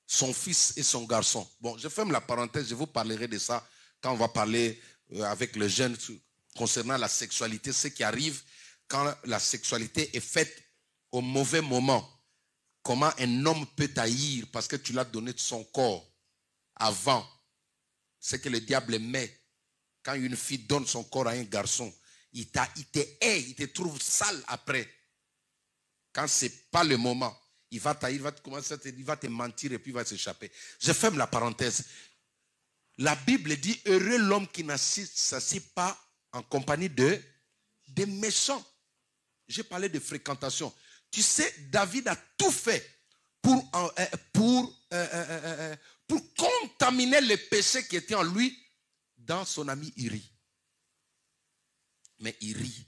[SPEAKER 1] Son fils et son garçon. Bon, je ferme la parenthèse, je vous parlerai de ça quand on va parler avec les jeunes concernant la sexualité, ce qui arrive quand la sexualité est faite au mauvais moment. comment un homme peut t'haïr parce que tu l'as donné de son corps avant. C'est que le diable met. Quand une fille donne son corps à un garçon, il te hait, il te trouve sale après. Quand ce n'est pas le moment, il va te commencer il va te mentir et puis il va s'échapper. Je ferme la parenthèse. La Bible dit, heureux l'homme qui ne s'assied pas en compagnie des méchants. J'ai parlé de fréquentation. Tu sais, David a tout fait pour contaminer le péché qui était en lui dans son ami Uri. Mais Uri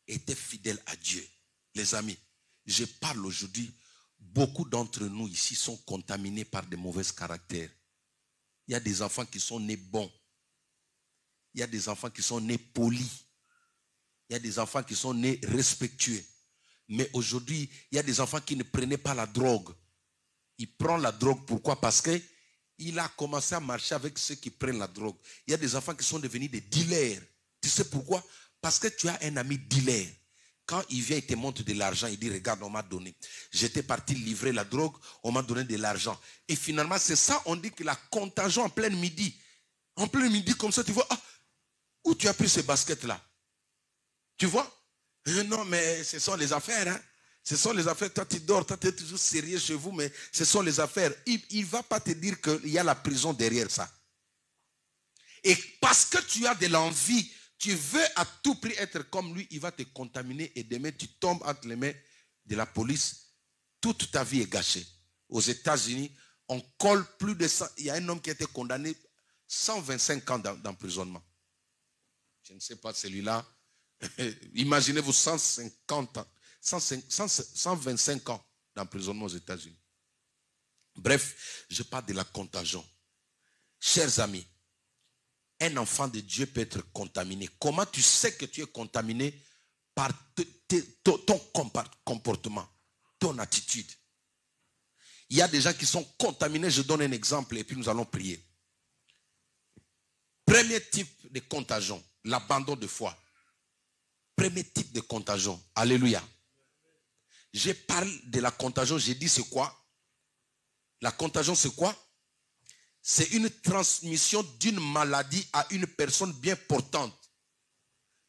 [SPEAKER 1] était fidèle à Dieu. Les amis, je parle aujourd'hui, beaucoup d'entre nous ici sont contaminés par de mauvais caractères. Il y a des enfants qui sont nés bons. Il y a des enfants qui sont nés polis. Il y a des enfants qui sont nés respectueux. Mais aujourd'hui, il y a des enfants qui ne prenaient pas la drogue. Ils prennent la drogue, pourquoi? Parce qu'il a commencé à marcher avec ceux qui prennent la drogue. Il y a des enfants qui sont devenus des dealers. Tu sais pourquoi? Parce que tu as un ami dealer. Quand il vient, il te montre de l'argent, il dit, regarde, on m'a donné. J'étais parti livrer la drogue, on m'a donné de l'argent. Et finalement, c'est ça, on dit que la contagion en plein midi. En plein midi, comme ça, tu vois, ah, où tu as pris ces baskets-là? Tu vois? Non, mais ce sont les affaires, hein. Ce sont les affaires. Toi, tu dors, toi, tu es toujours sérieux chez vous, mais ce sont les affaires. Il ne va pas te dire qu'il y a la prison derrière ça. Et parce que tu as de l'envie, tu veux à tout prix être comme lui, il va te contaminer et demain tu tombes entre les mains de la police. Toute ta vie est gâchée. Aux États-Unis, on colle plus de 100. Il y a un homme qui a été condamné 125 ans d'emprisonnement. Je ne sais pas celui-là. Imaginez-vous 150 ans, 125 ans d'emprisonnement aux États-Unis. Bref, je parle de la contagion. Chers amis, un enfant de Dieu peut être contaminé. Comment tu sais que tu es contaminé? Par ton comportement, ton attitude. Il y a des gens qui sont contaminés. Je donne un exemple et puis nous allons prier. Premier type de contagion, l'abandon de foi. Premier type de contagion. Alléluia. Je parle de la contagion. J'ai dit c'est quoi? La contagion c'est quoi? C'est une transmission d'une maladie à une personne bien portante.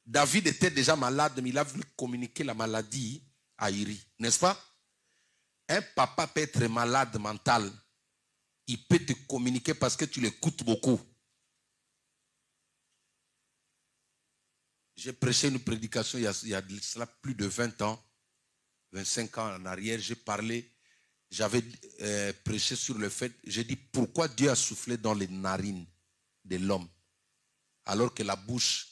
[SPEAKER 1] David était déjà malade, mais il a voulu communiquer la maladie à Uri. N'est-ce pas? Un papa peut être malade mental. Il peut te communiquer parce que tu l'écoutes beaucoup. J'ai prêché une prédication il y a cela plus de 20 ans, 25 ans en arrière. J'ai parlé, j'avais prêché sur le fait, j'ai dit pourquoi Dieu a soufflé dans les narines de l'homme alors que la bouche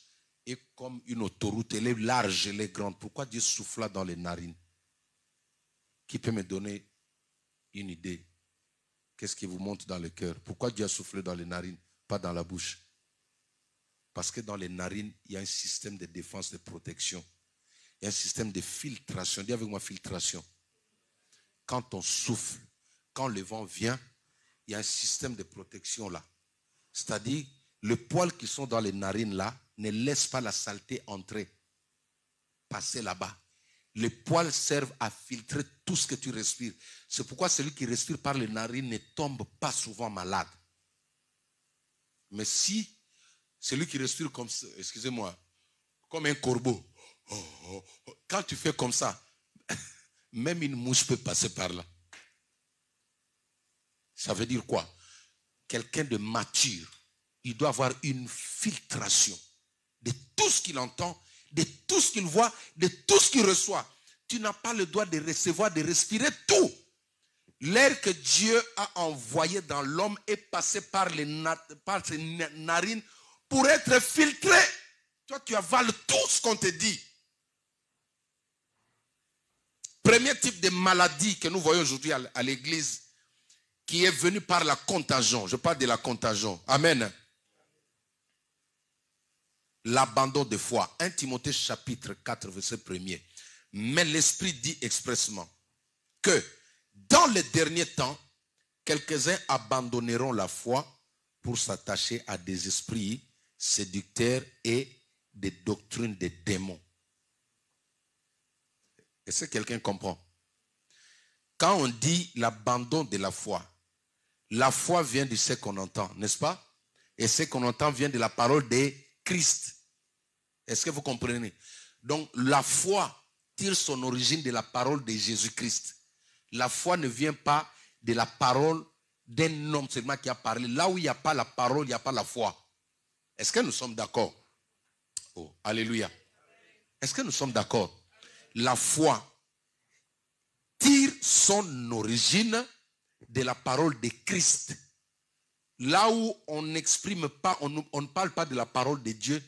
[SPEAKER 1] est comme une autoroute, elle est large, elle est grande. Pourquoi Dieu souffla dans les narines? Qui peut me donner une idée? Qu'est-ce qui vous monte dans le cœur? Pourquoi Dieu a soufflé dans les narines, pas dans la bouche? Parce que dans les narines, il y a un système de défense, de protection. Il y a un système de filtration. Dis avec moi filtration. Quand on souffle, quand le vent vient, il y a un système de protection là. C'est-à-dire, les poils qui sont dans les narines là ne laissent pas la saleté entrer, passer là-bas. Les poils servent à filtrer tout ce que tu respires. C'est pourquoi celui qui respire par les narines ne tombe pas souvent malade. Mais si celui qui respire comme ça, excusez-moi, comme un corbeau, quand tu fais comme ça, même une mouche peut passer par là. Ça veut dire quoi? Quelqu'un de mature, il doit avoir une filtration de tout ce qu'il entend, de tout ce qu'il voit, de tout ce qu'il reçoit. Tu n'as pas le droit de recevoir, de respirer tout. L'air que Dieu a envoyé dans l'homme est passé par ses narines pour être filtré. Toi, tu avales tout ce qu'on te dit. Premier type de maladie que nous voyons aujourd'hui à l'église, qui est venu par la contagion. Je parle de la contagion. Amen. L'abandon de foi. 1 Timothée chapitre 4, verset 1er. Mais l'Esprit dit expressement que dans les derniers temps, quelques-uns abandonneront la foi pour s'attacher à des esprits séducteurs et des doctrines des démons. Est-ce que quelqu'un comprend? Quand on dit l'abandon de la foi vient de ce qu'on entend, n'est-ce pas? Et ce qu'on entend vient de la parole de Christ. Est-ce que vous comprenez? Donc la foi tire son origine de la parole de Jésus-Christ. La foi ne vient pas de la parole d'un homme seulement qui a parlé. Là où il n'y a pas la parole, il n'y a pas la foi. Est-ce que nous sommes d'accord? Oh, alléluia. Est-ce que nous sommes d'accord? La foi tire son origine de la parole de Christ. Là où on n'exprime pas, on ne parle pas de la parole de Dieu,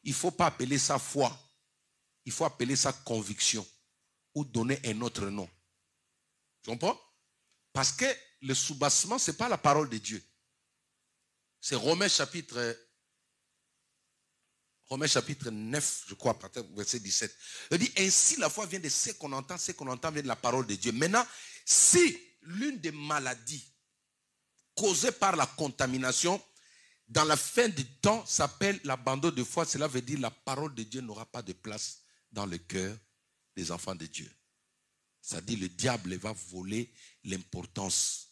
[SPEAKER 1] il ne faut pas appeler ça foi. Il faut appeler ça conviction ou donner un autre nom. Tu comprends? Parce que le soubassement, ce n'est pas la parole de Dieu. C'est Romains chapitre 9, je crois, verset 17. Il dit, ainsi la foi vient de ce qu'on entend vient de la parole de Dieu. Maintenant, si l'une des maladies causées par la contamination, dans la fin du temps, s'appelle l'abandon de foi, cela veut dire que la parole de Dieu n'aura pas de place dans le cœur des enfants de Dieu. C'est-à-dire le diable va voler l'importance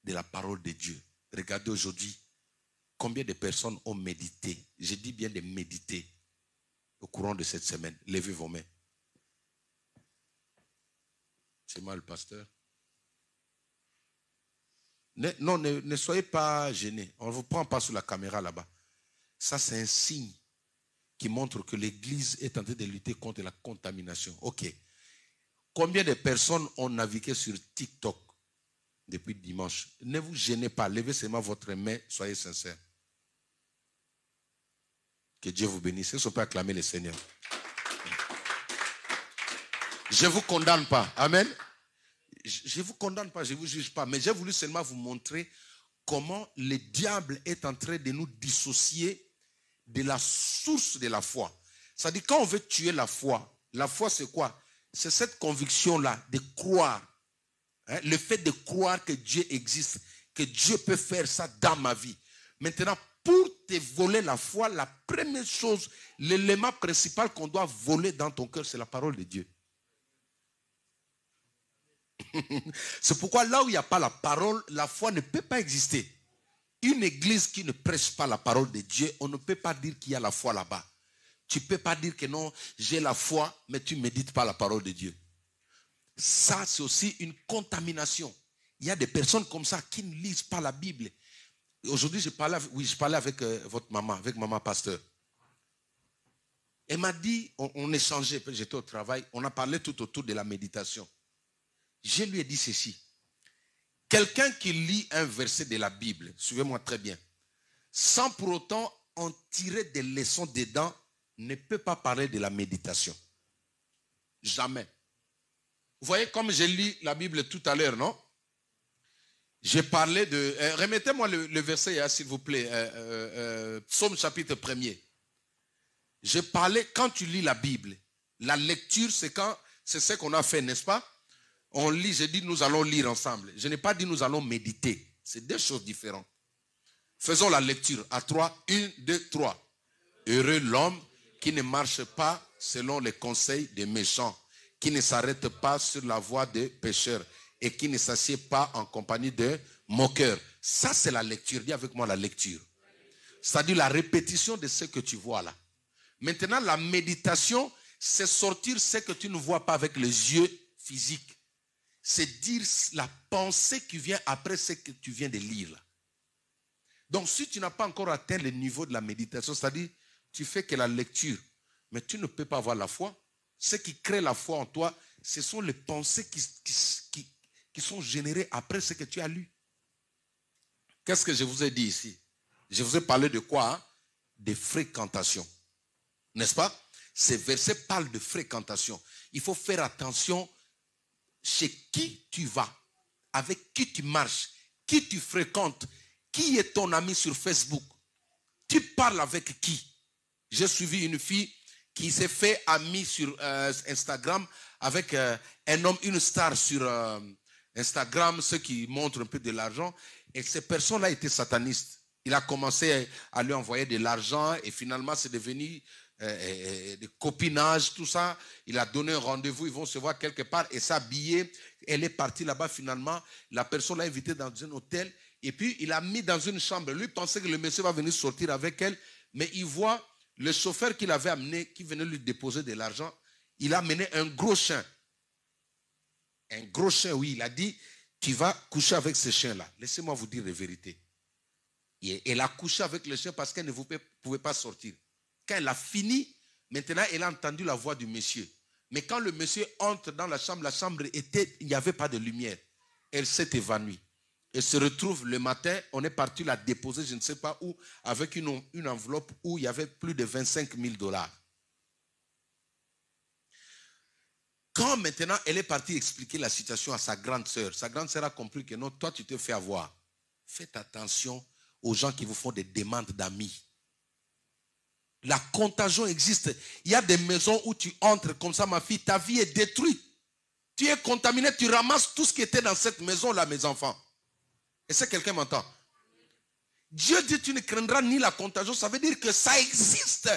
[SPEAKER 1] de la parole de Dieu. Regardez aujourd'hui combien de personnes ont médité. Je dis bien de méditer au courant de cette semaine. Levez vos mains. C'est moi le pasteur. Ne soyez pas gênés. On ne vous prend pas sur la caméra là-bas. Ça, c'est un signe qui montre que l'Église est en train de lutter contre la contamination. Ok. Combien de personnes ont navigué sur TikTok depuis dimanche? Ne vous gênez pas. Levez seulement votre main. Soyez sincères. Que Dieu vous bénisse. Est-ce qu'on peut acclamer le Seigneur? Je ne vous condamne pas. Amen. Je ne vous condamne pas, je ne vous juge pas. Mais j'ai voulu seulement vous montrer comment le diable est en train de nous dissocier de la source de la foi. C'est-à-dire quand on veut tuer la foi c'est quoi? C'est cette conviction-là de croire. Hein, le fait de croire que Dieu existe, que Dieu peut faire ça dans ma vie. Maintenant, pour te voler la foi, la première chose, l'élément principal qu'on doit voler dans ton cœur, c'est la parole de Dieu. C'est pourquoi là où il n'y a pas la parole, la foi ne peut pas exister. Une église qui ne prêche pas la parole de Dieu, on ne peut pas dire qu'il y a la foi là-bas. Tu ne peux pas dire que non, j'ai la foi, mais tu ne médites pas la parole de Dieu. Ça, c'est aussi une contamination. Il y a des personnes comme ça qui ne lisent pas la Bible. Aujourd'hui, je parlais avec votre maman, avec maman pasteur. Elle m'a dit, on échangeait, j'étais au travail, on a parlé tout autour de la méditation. Je lui ai dit ceci. Quelqu'un qui lit un verset de la Bible, suivez-moi très bien, sans pour autant en tirer des leçons dedans, ne peut pas parler de la méditation. Jamais. Vous voyez comme j'ai lu la Bible tout à l'heure, non? J'ai parlé de... remettez-moi le verset, s'il vous plaît. Psaume chapitre 1er. J'ai parlé, quand tu lis la Bible, la lecture, c'est ce qu'on a fait, n'est-ce pas? On lit, j'ai dit nous allons lire ensemble. Je n'ai pas dit nous allons méditer. C'est deux choses différentes. Faisons la lecture à 3. 1, 2, 3. Heureux l'homme qui ne marche pas selon les conseils des méchants, qui ne s'arrête pas sur la voie des pécheurs et qui ne s'assied pas en compagnie de moqueurs. Ça, c'est la lecture. Dis avec moi la lecture. C'est-à-dire la répétition de ce que tu vois là. Maintenant, la méditation, c'est sortir ce que tu ne vois pas avec les yeux physiques. C'est dire la pensée qui vient après ce que tu viens de lire là. Donc, si tu n'as pas encore atteint le niveau de la méditation, c'est-à-dire, tu fais que la lecture, mais tu ne peux pas avoir la foi. Ce qui crée la foi en toi, ce sont les pensées qui sont générées après ce que tu as lu. Qu'est-ce que je vous ai dit ici? Je vous ai parlé de quoi? Hein? De fréquentation. N'est-ce pas? Ces versets parlent de fréquentation. Il faut faire attention chez qui tu vas, avec qui tu marches, qui tu fréquentes, qui est ton ami sur Facebook. Tu parles avec qui? J'ai suivi une fille qui s'est fait amie sur Instagram avec un homme, une star sur Instagram, ceux qui montrent un peu de l'argent. Et ces personnes-là étaient satanistes. Il a commencé à lui envoyer de l'argent et finalement c'est devenu de copinage, tout ça. Il a donné un rendez-vous, ils vont se voir quelque part et s'habiller. Elle est partie là-bas finalement. La personne l'a invitée dans un hôtel et puis il a mis dans une chambre. Lui pensait que le monsieur va venir sortir avec elle, mais il voit le chauffeur qu'il avait amené, qui venait lui déposer de l'argent. Il a amené un gros chien. Un gros chien, oui. Il a dit, tu vas coucher avec ce chien-là. Laissez-moi vous dire la vérité. Et elle a couché avec le chien parce qu'elle ne pouvait pas sortir. Quand elle a fini, maintenant elle a entendu la voix du monsieur. Mais quand le monsieur entre dans la chambre était, il n'y avait pas de lumière. Elle s'est évanouie. Elle se retrouve le matin, on est parti la déposer, je ne sais pas où, avec une enveloppe où il y avait plus de 25 000 $. Quand maintenant elle est partie expliquer la situation à sa grande sœur a compris que non, toi tu te fais avoir. Faites attention aux gens qui vous font des demandes d'amis. La contagion existe. Il y a des maisons où tu entres comme ça, ma fille, ta vie est détruite. Tu es contaminé, tu ramasses tout ce qui était dans cette maison-là, mes enfants. Est-ce que quelqu'un m'entend? Dieu dit tu ne craindras ni la contagion, ça veut dire que ça existe.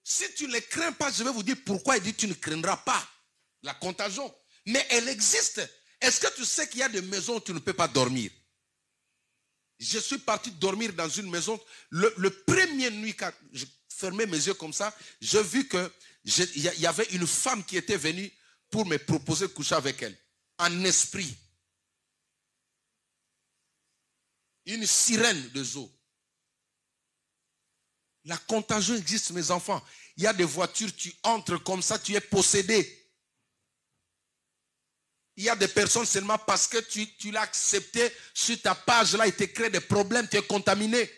[SPEAKER 1] Si tu ne les crains pas, je vais vous dire pourquoi il dit tu ne craindras pas la contagion. Mais elle existe. Est-ce que tu sais qu'il y a des maisons où tu ne peux pas dormir? Je suis parti dormir dans une maison. Le premier nuit, quand je fermais mes yeux comme ça, j'ai vu qu'il y avait une femme qui était venue pour me proposer de coucher avec elle. En esprit. Une sirène de eau. La contagion existe, mes enfants. Il y a des voitures, tu entres comme ça, tu es possédé. Il y a des personnes seulement parce que tu l'as accepté sur ta page là, il te crée des problèmes, tu es contaminé.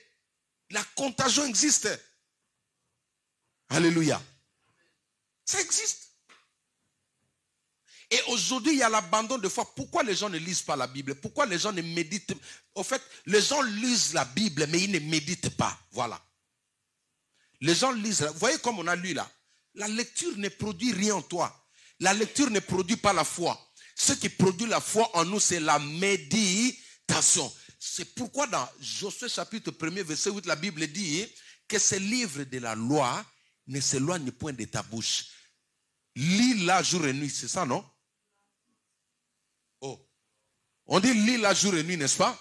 [SPEAKER 1] La contagion existe. Alléluia. Ça existe. Et aujourd'hui, il y a l'abandon de foi. Pourquoi les gens ne lisent pas la Bible? Pourquoi les gens ne méditent? Au fait, les gens lisent la Bible, mais ils ne méditent pas. Voilà. Les gens lisent. Vous voyez comme on a lu là. La lecture ne produit rien en toi. La lecture ne produit pas la foi. Ce qui produit la foi en nous, c'est la méditation. C'est pourquoi dans Josué chapitre 1er, verset 8, la Bible dit que ce livre de la loi ne s'éloigne point de ta bouche. Lis-la jour et nuit, c'est ça, non? Oh. On dit lis-la jour et nuit, n'est-ce pas?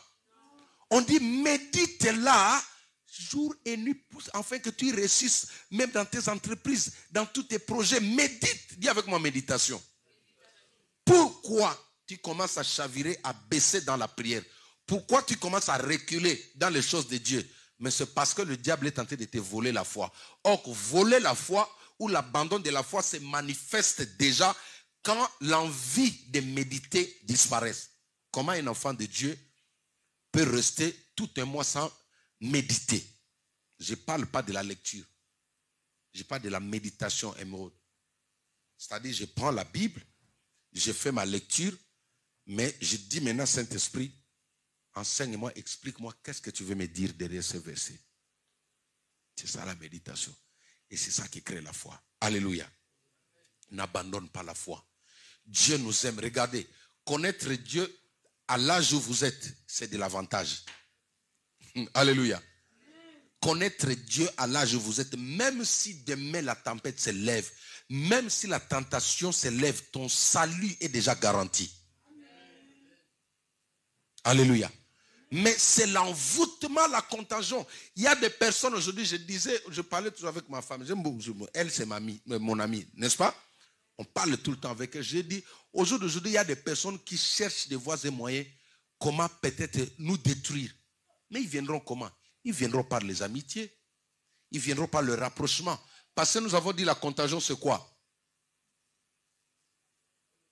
[SPEAKER 1] On dit médite-la jour et nuit, afin que tu réussisses, même dans tes entreprises, dans tous tes projets. Médite, dis avec moi méditation. Pourquoi tu commences à chavirer, à baisser dans la prière? Pourquoi tu commences à reculer dans les choses de Dieu? Mais c'est parce que le diable est tenté de te voler la foi. Or, voler la foi ou l'abandon de la foi se manifeste déjà quand l'envie de méditer disparaît. Comment un enfant de Dieu peut rester tout un mois sans méditer? Je ne parle pas de la lecture. Je parle de la méditation émeraude. C'est-à-dire, je prends la Bible, je fais ma lecture, mais je dis maintenant, Saint-Esprit, enseigne-moi, explique-moi, qu'est-ce que tu veux me dire derrière ce verset? C'est ça la méditation. Et c'est ça qui crée la foi. Alléluia. N'abandonne pas la foi. Dieu nous aime. Regardez, connaître Dieu à l'âge où vous êtes, c'est de l'avantage. Alléluia. Connaître Dieu à l'âge où vous êtes, même si demain la tempête se lève, même si la tentation se lève, ton salut est déjà garanti. Alléluia. Mais c'est l'envoûtement, la contagion. Il y a des personnes aujourd'hui, je parlais toujours avec ma femme, elle c'est mon amie, n'est-ce pas? On parle tout le temps avec elle. J'ai dit, aujourd'hui, il y a des personnes qui cherchent des voies et moyens, comment peut-être nous détruire. Mais ils viendront comment? Ils viendront par les amitiés. Ils viendront par le rapprochement. Parce que nous avons dit la contagion, c'est quoi?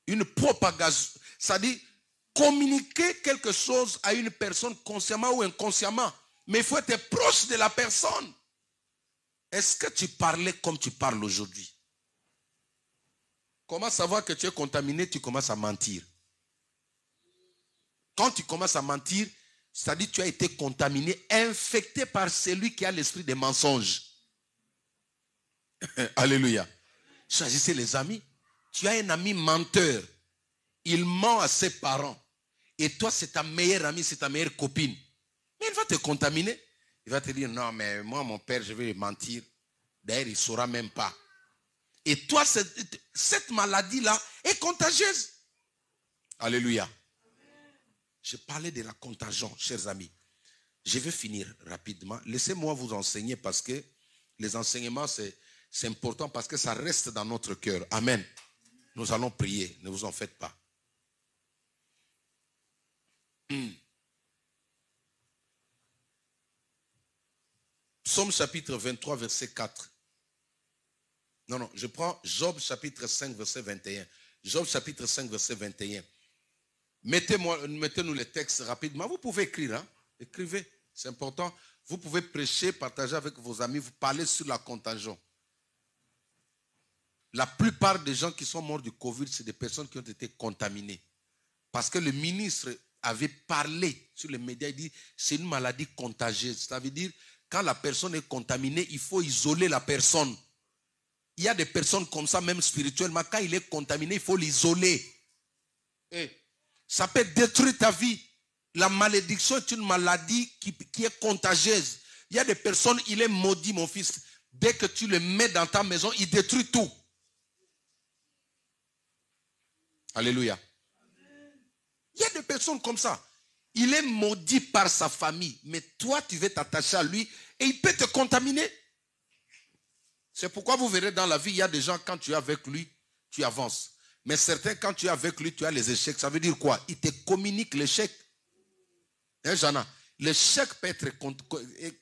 [SPEAKER 1] Une propagation. C'est-à-dire, communiquer quelque chose à une personne consciemment ou inconsciemment. Mais il faut être proche de la personne. Est-ce que tu parlais comme tu parles aujourd'hui? Comment savoir que tu es contaminé? Tu commences à mentir. Quand tu commences à mentir, c'est-à-dire que tu as été contaminé, infecté par celui qui a l'esprit des mensonges. Alléluia. Choisissez les amis. Tu as un ami menteur. Il ment à ses parents. Et toi, c'est ta meilleure amie, c'est ta meilleure copine. Mais il va te contaminer. Il va te dire, non, mais moi, mon père, je vais mentir. D'ailleurs, il ne saura même pas. Et toi, cette maladie-là est contagieuse. Alléluia. Je parlais de la contagion, chers amis. Je vais finir rapidement. Laissez-moi vous enseigner parce que les enseignements, c'est important parce que ça reste dans notre cœur. Amen. Nous allons prier. Ne vous en faites pas. Psaume chapitre 23, verset 4. Non, je prends Job chapitre 5, verset 21. Job chapitre 5, verset 21. Mettez-nous les textes rapidement. Vous pouvez écrire, hein? Écrivez, c'est important. Vous pouvez prêcher, partager avec vos amis, vous parlez sur la contagion. La plupart des gens qui sont morts du Covid, c'est des personnes qui ont été contaminées. Parce que le ministre avait parlé sur les médias, il dit c'est une maladie contagieuse. Ça veut dire quand la personne est contaminée, il faut isoler la personne. Il y a des personnes comme ça, même spirituellement, quand il est contaminé, il faut l'isoler. Et ça peut détruire ta vie. La malédiction est une maladie qui est contagieuse. Il y a des personnes, il est maudit, mon fils. Dès que tu le mets dans ta maison, il détruit tout. Alléluia. Il y a des personnes comme ça. Il est maudit par sa famille. Mais toi, tu veux t'attacher à lui et il peut te contaminer. C'est pourquoi vous verrez dans la vie, il y a des gens, quand tu es avec lui, tu avances. Mais certains, quand tu es avec lui, tu as les échecs. Ça veut dire quoi? Il te communique l'échec. Hein, Jana? L'échec peut être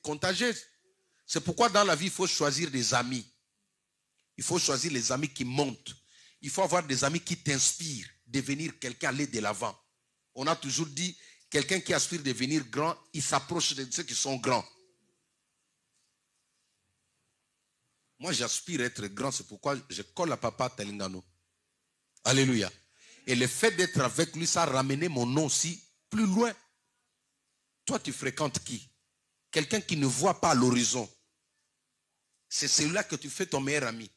[SPEAKER 1] contagieux. C'est pourquoi dans la vie, il faut choisir des amis. Il faut choisir les amis qui montent. Il faut avoir des amis qui t'inspirent, devenir quelqu'un, aller de l'avant. On a toujours dit, quelqu'un qui aspire à devenir grand, il s'approche de ceux qui sont grands. Moi, j'aspire à être grand, c'est pourquoi je colle à Papa Talingano. Alléluia. Et le fait d'être avec lui, ça a ramené mon nom aussi plus loin. Toi, tu fréquentes qui? Quelqu'un qui ne voit pas à l'horizon. C'est celui-là que tu fais ton meilleur ami.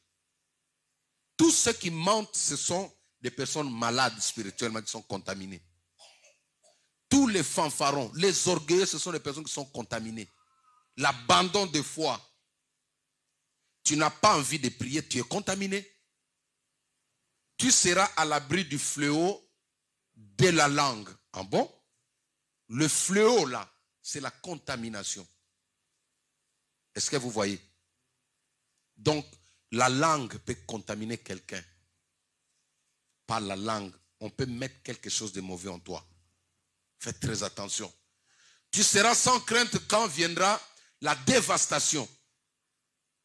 [SPEAKER 1] Tous ceux qui mentent, ce sont des personnes malades spirituellement, qui sont contaminées. Tous les fanfarons, les orgueilleux, ce sont des personnes qui sont contaminées. L'abandon de foi. Tu n'as pas envie de prier, tu es contaminé. Tu seras à l'abri du fléau de la langue. Ah bon? Le fléau là, c'est la contamination. Est-ce que vous voyez? Donc, la langue peut contaminer quelqu'un. Par la langue, on peut mettre quelque chose de mauvais en toi. Faites très attention. Tu seras sans crainte quand viendra la dévastation.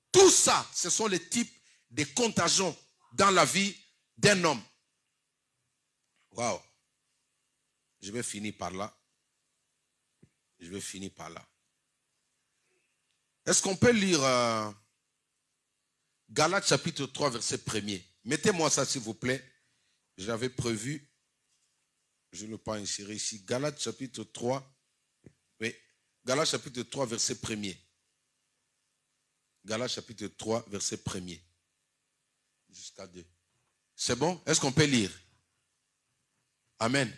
[SPEAKER 1] Tout ça, ce sont les types de contagions dans la vie d'un homme. Waouh. Je vais finir par là. Je vais finir par là. Est-ce qu'on peut lire Galates chapitre 3, verset 1er? Mettez-moi ça s'il vous plaît. J'avais prévu. Je ne l'ai pas inséré ici. Galates chapitre 3. Oui. Galates chapitre 3, verset 1er. Galates chapitre 3, verset 1er. Jusqu'à 2. C'est bon? Est-ce qu'on peut lire? Amen.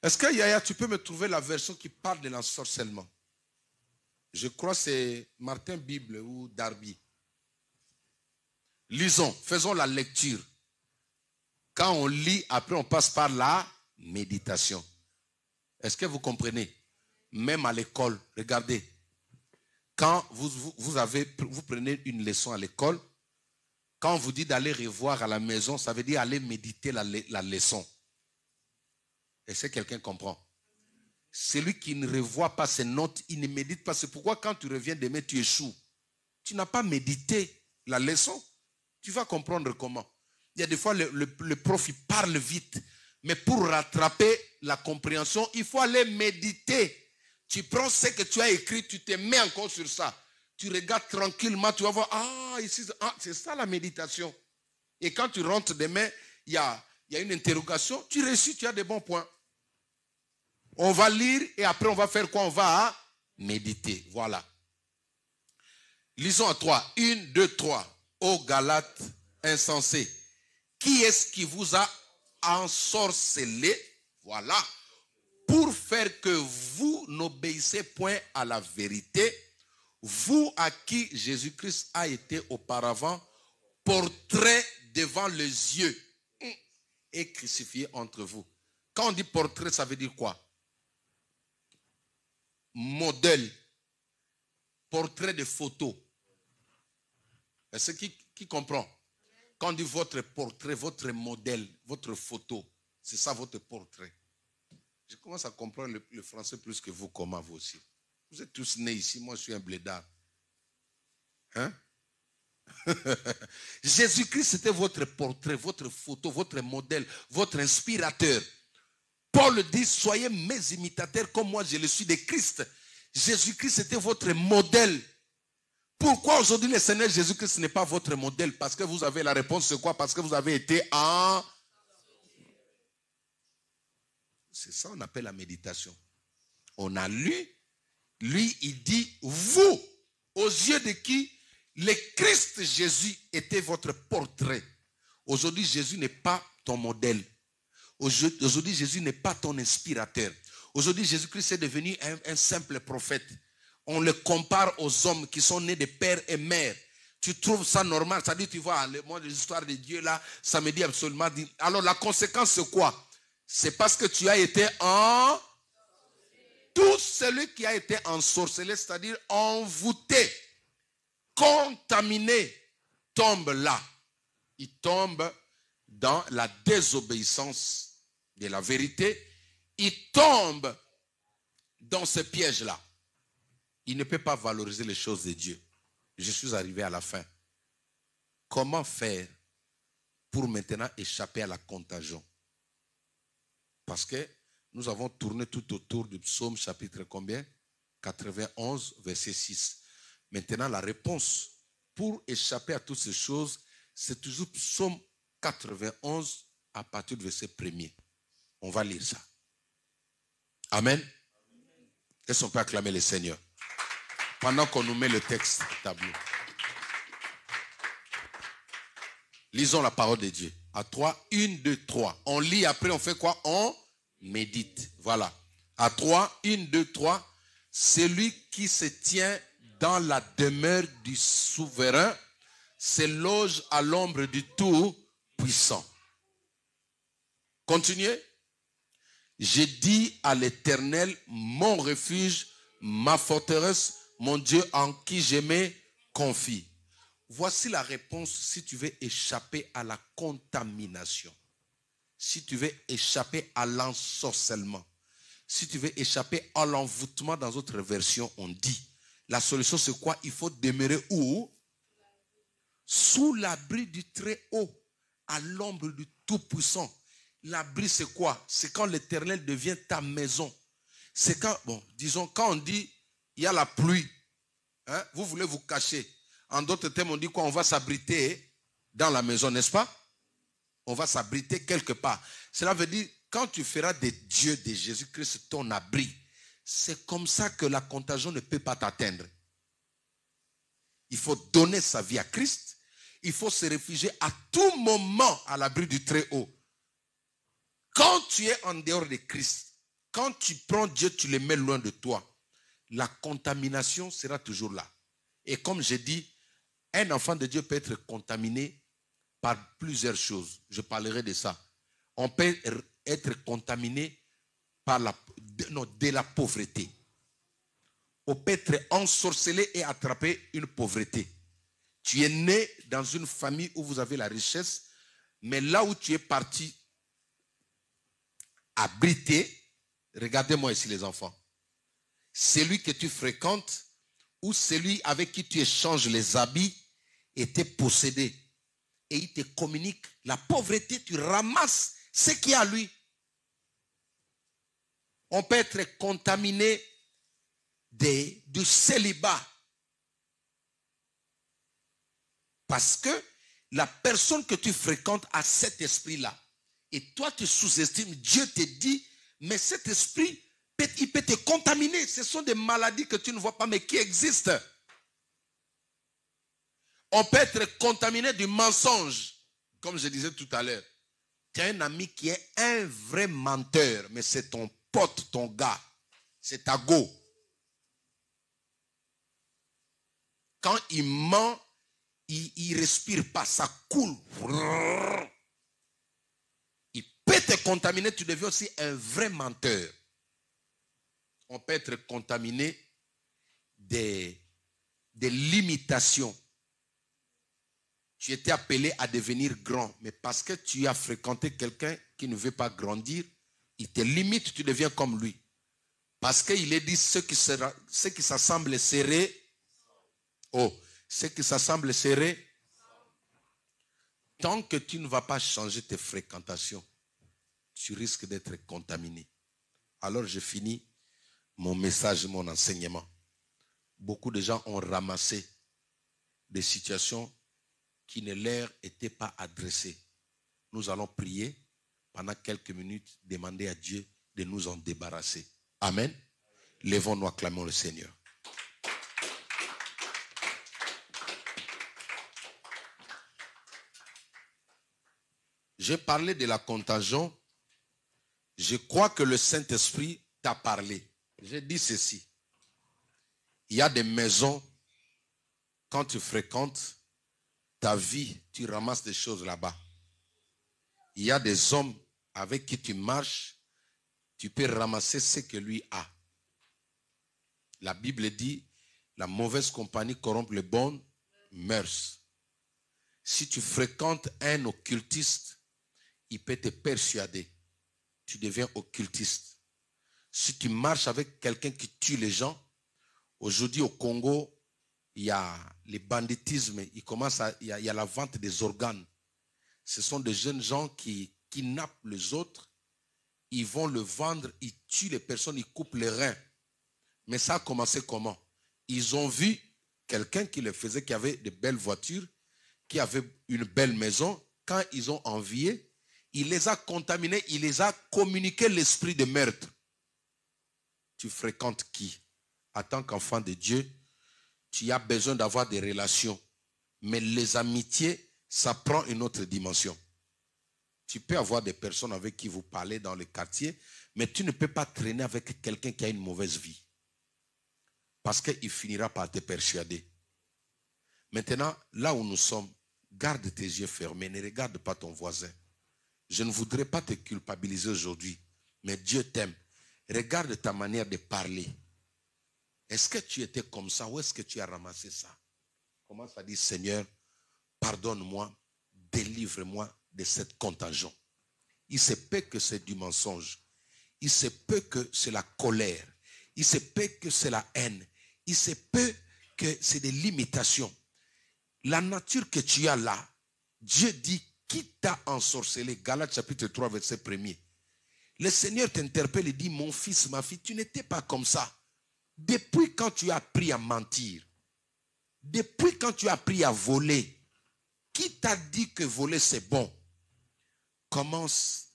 [SPEAKER 1] Est-ce que Yaya, tu peux me trouver la version qui parle de l'ensorcellement? Je crois que c'est Martin Bible ou Darby. Lisons, faisons la lecture. Quand on lit, après on passe par la méditation. Est-ce que vous comprenez? Même à l'école, regardez. Quand vous prenez une leçon à l'école, quand on vous dit d'aller revoir à la maison, ça veut dire aller méditer la leçon. Est-ce que quelqu'un comprend? Celui qui ne revoit pas ses notes, il ne médite pas. C'est pourquoi quand tu reviens demain, tu échoues. Tu n'as pas médité la leçon. Tu vas comprendre comment. Il y a des fois, le prof, il parle vite. Mais pour rattraper la compréhension, il faut aller méditer. Tu prends ce que tu as écrit, tu te mets encore sur ça. Tu regardes tranquillement, tu vas voir, ici, c'est ça la méditation. Et quand tu rentres demain, il y a une interrogation, tu réussis, tu as des bons points. On va lire et après on va faire quoi? On va méditer. Voilà. Lisons à 3. 1, 2, 3. Ô Galates insensés, qui est-ce qui vous a ensorcelé? Voilà. Pour faire que vous n'obéissez point à la vérité, Vous à qui Jésus-Christ a été auparavant portrait devant les yeux et crucifié entre vous. Quand on dit portrait, ça veut dire quoi? Modèle. Portrait de photo. Est-ce qui comprend? Quand on dit votre portrait, votre modèle, votre photo, c'est ça votre portrait. Je commence à comprendre le français plus que vous, comment vous aussi. Vous êtes tous nés ici, moi je suis un blédard. Hein? Jésus-Christ, c'était votre portrait, votre photo, votre modèle, votre inspirateur. Paul dit, soyez mes imitateurs comme moi je le suis de Christ. Jésus-Christ, c'était votre modèle. Pourquoi aujourd'hui le Seigneur Jésus-Christ n'est pas votre modèle? Parce que vous avez la réponse, c'est quoi? Parce que vous avez été en... C'est ça qu'on appelle la méditation. On a lu, lui il dit, vous, aux yeux de qui le Christ Jésus était votre portrait. Aujourd'hui, Jésus n'est pas ton modèle. Aujourd'hui, Jésus n'est pas ton inspirateur. Aujourd'hui, Jésus-Christ est devenu un simple prophète. On le compare aux hommes qui sont nés de père et mère. Tu trouves ça normal? Ça dit, tu vois, moi, l'histoire de Dieu là, ça me dit absolument... Alors, la conséquence, c'est quoi? C'est parce que tu as été en... Tout celui qui a été ensorcelé, c'est-à-dire envoûté, contaminé, tombe là. Il tombe dans la désobéissance de la vérité. Il tombe dans ce piège-là. Il ne peut pas valoriser les choses de Dieu. Je suis arrivé à la fin. Comment faire pour maintenant échapper à la contagion? Parce que nous avons tourné tout autour du psaume chapitre combien? 91, verset 6. Maintenant, la réponse pour échapper à toutes ces choses, c'est toujours psaume 91 à partir du verset 1er. On va lire ça. Amen. Est-ce qu'on peut acclamer le Seigneur? Pendant qu'on nous met le texte au tableau. Lisons la parole de Dieu. À 3, 1, 2, 3. On lit, après on fait quoi? On médite. Voilà. À 3, 1, 2, 3. Celui qui se tient dans la demeure du souverain se loge à l'ombre du Tout-Puissant. Continuez. J'ai dit à l'Éternel, mon refuge, ma forteresse, mon Dieu en qui je me confie. Voici la réponse si tu veux échapper à la contamination. Si tu veux échapper à l'ensorcellement. Si tu veux échapper à l'envoûtement, dans d'autres versions, on dit. La solution, c'est quoi? Il faut demeurer où? Sous l'abri du Très-Haut, à l'ombre du Tout-Puissant. L'abri, c'est quoi? C'est quand l'Éternel devient ta maison. C'est quand, bon, disons, quand on dit, il y a la pluie, hein, vous voulez vous cacher. En d'autres termes, on dit quoi? On va s'abriter dans la maison, n'est-ce pas? On va s'abriter quelque part. Cela veut dire, quand tu feras de Dieu, de Jésus-Christ, ton abri, c'est comme ça que la contagion ne peut pas t'atteindre. Il faut donner sa vie à Christ. Il faut se réfugier à tout moment à l'abri du Très-Haut. Quand tu es en dehors de Christ, quand tu prends Dieu, tu le mets loin de toi, la contamination sera toujours là. Et comme j'ai dit, un enfant de Dieu peut être contaminé par plusieurs choses. Je parlerai de ça. On peut être contaminé par de la pauvreté. On peut être ensorcelé et attraper une pauvreté. Tu es né dans une famille où vous avez la richesse, mais là où tu es parti abrité, regardez-moi ici les enfants, celui que tu fréquentes ou celui avec qui tu échanges les habits était possédé et il te communique la pauvreté, tu ramasses ce qu'il y a à lui. On peut être contaminé du célibat parce que la personne que tu fréquentes a cet esprit-là. Et toi, tu sous-estimes. Dieu te dit, mais cet esprit, il peut te contaminer. Ce sont des maladies que tu ne vois pas, mais qui existent. On peut être contaminé du mensonge. Comme je disais tout à l'heure. Tu as un ami qui est un vrai menteur, mais c'est ton pote, ton gars. C'est ta go. Quand il ment, il ne respire pas, ça coule. Il peut te contaminer, tu deviens aussi un vrai menteur. On peut être contaminé des limitations. Tu étais appelé à devenir grand, mais parce que tu as fréquenté quelqu'un qui ne veut pas grandir, il te limite, tu deviens comme lui. Parce qu'il est dit, ceux qui s'assemblent serrés, ceux qui s'assemblent serrés, tant que tu ne vas pas changer tes fréquentations, tu risques d'être contaminé. Alors je finis mon message, mon enseignement. Beaucoup de gens ont ramassé des situations qui ne leur étaient pas adressées. Nous allons prier pendant quelques minutes, demander à Dieu de nous en débarrasser. Amen. Lèvons-nous, acclamons le Seigneur. J'ai parlé de la contagion. Je crois que le Saint-Esprit t'a parlé. J'ai dit ceci. Il y a des maisons, quand tu fréquentes ta vie, tu ramasses des choses là-bas. Il y a des hommes avec qui tu marches, tu peux ramasser ce que lui a. La Bible dit, la mauvaise compagnie corrompt les bonnes mœurs. Si tu fréquentes un occultiste, il peut te persuader. Tu deviens occultiste. Si tu marches avec quelqu'un qui tue les gens, aujourd'hui au Congo, il y a les banditismes, il y a la vente des organes. Ce sont des jeunes gens qui kidnappent les autres, ils vont le vendre, ils tuent les personnes, ils coupent les reins. Mais ça a commencé comment? Ils ont vu quelqu'un qui le faisait, qui avait de belles voitures, qui avait une belle maison. Quand ils ont envié, il les a contaminés, il les a communiqué l'esprit de meurtre. Tu fréquentes qui? En tant qu'enfant de Dieu, tu as besoin d'avoir des relations. Mais les amitiés, ça prend une autre dimension. Tu peux avoir des personnes avec qui vous parlez dans le quartier, mais tu ne peux pas traîner avec quelqu'un qui a une mauvaise vie. Parce qu'il finira par te persuader. Maintenant, là où nous sommes, garde tes yeux fermés, ne regarde pas ton voisin. Je ne voudrais pas te culpabiliser aujourd'hui, mais Dieu t'aime. Regarde ta manière de parler. Est-ce que tu étais comme ça ou est-ce que tu as ramassé ça? Commence à dire, Seigneur, pardonne-moi, délivre-moi de cette contagion. Il se peut que c'est du mensonge. Il se peut que c'est la colère. Il se peut que c'est la haine. Il se peut que c'est des limitations. La nature que tu as là, Dieu dit, qui t'a ensorcelé? Galates chapitre 3, verset 1er. Le Seigneur t'interpelle et dit, mon fils, ma fille, tu n'étais pas comme ça. Depuis quand tu as appris à mentir? Depuis quand tu as appris à voler? Qui t'a dit que voler c'est bon? Commence,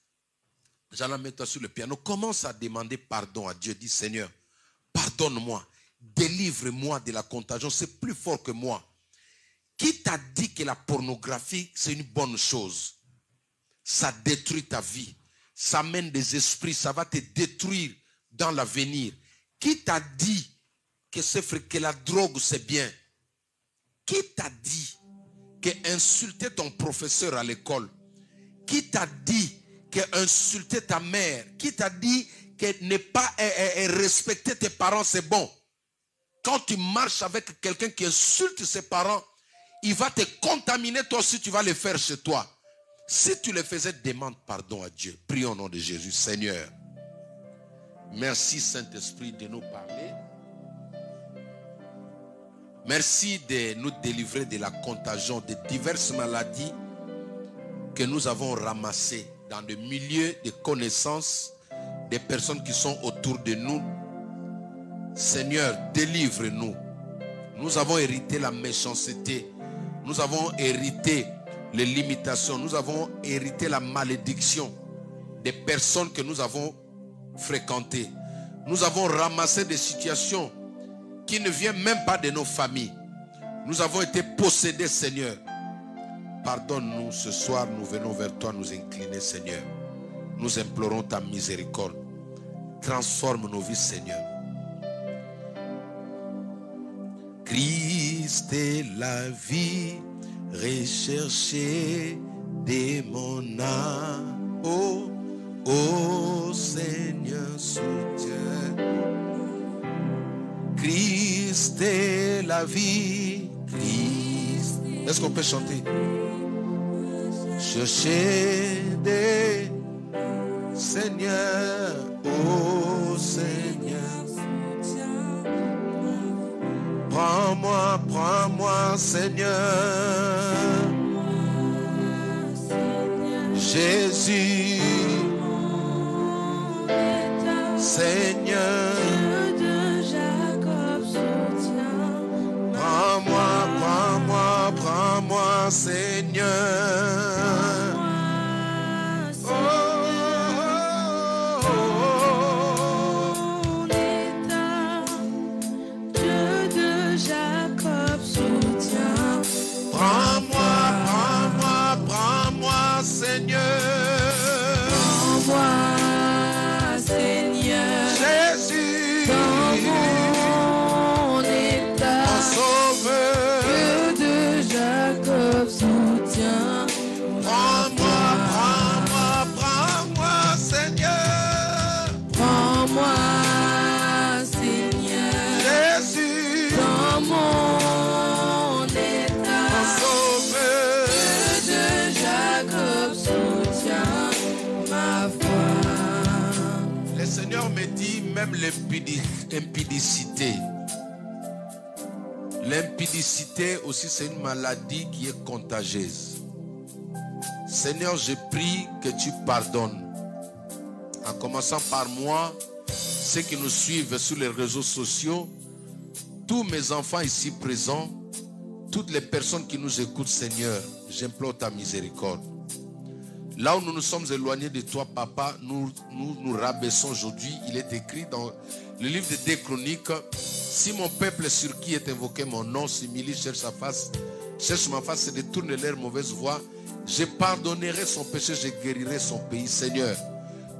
[SPEAKER 1] j'allais mettre toi sur le piano, commence à demander pardon à Dieu. Dis, Seigneur, pardonne-moi, délivre-moi de la contagion, c'est plus fort que moi. Qui t'a dit que la pornographie c'est une bonne chose? Ça détruit ta vie, ça mène des esprits, ça va te détruire dans l'avenir. Qui t'a dit que la drogue c'est bien? Qui t'a dit que insulter ton professeur à l'école? Qui t'a dit que insulter ta mère? Qui t'a dit que ne pas respecter tes parents c'est bon? Quand tu marches avec quelqu'un qui insulte ses parents, il va te contaminer, toi aussi tu vas le faire chez toi. Si tu le faisais, demande pardon à Dieu. Prions au nom de Jésus. Seigneur, merci Saint-Esprit de nous parler. Merci de nous délivrer de la contagion de diverses maladies que nous avons ramassées dans le milieu de connaissances des personnes qui sont autour de nous. Seigneur, délivre-nous. Nous avons hérité la méchanceté. Nous avons hérité les limitations. Nous avons hérité la malédiction des personnes que nous avons fréquentées. Nous avons ramassé des situations qui ne viennent même pas de nos familles. Nous avons été possédés, Seigneur. Pardonne-nous ce soir, nous venons vers toi nous incliner, Seigneur. Nous implorons ta miséricorde. Transforme nos vies, Seigneur. Christ Christ est la vie recherchée de mon âme. Oh, oh Seigneur, soutiens. Christ est la vie. Christ. Est-ce qu'on peut chanter? Chercher des Seigneur, oh Seigneur. Prends-moi, Seigneur. Jésus, Seigneur. Prends-moi, Seigneur. Prends-moi, Seigneur.
[SPEAKER 2] Prends-moi, Seigneur.
[SPEAKER 1] Jésus,
[SPEAKER 2] dans mon état.
[SPEAKER 1] mon sauveur.
[SPEAKER 2] Dieu de Jacob soutient.
[SPEAKER 1] Prends-moi, Seigneur.
[SPEAKER 2] Prends-moi, Seigneur.
[SPEAKER 1] Jésus,
[SPEAKER 2] dans mon état.
[SPEAKER 1] mon sauveur.
[SPEAKER 2] Dieu de Jacob soutient ma foi.
[SPEAKER 1] Le Seigneur me dit même l'impudicité. L'impudicité aussi, c'est une maladie qui est contagieuse. Seigneur, je prie que tu pardonnes. En commençant par moi, ceux qui nous suivent sur les réseaux sociaux, tous mes enfants ici présents, toutes les personnes qui nous écoutent, Seigneur, j'implore ta miséricorde. Là où nous nous sommes éloignés de toi, Papa, nous rabaissons aujourd'hui. Il est écrit dans le livre des 2 Chroniques, si mon peuple sur qui est invoqué mon nom s'humilie, cherche ma face et détourne leur mauvaise voie, je pardonnerai son péché, je guérirai son pays. Seigneur,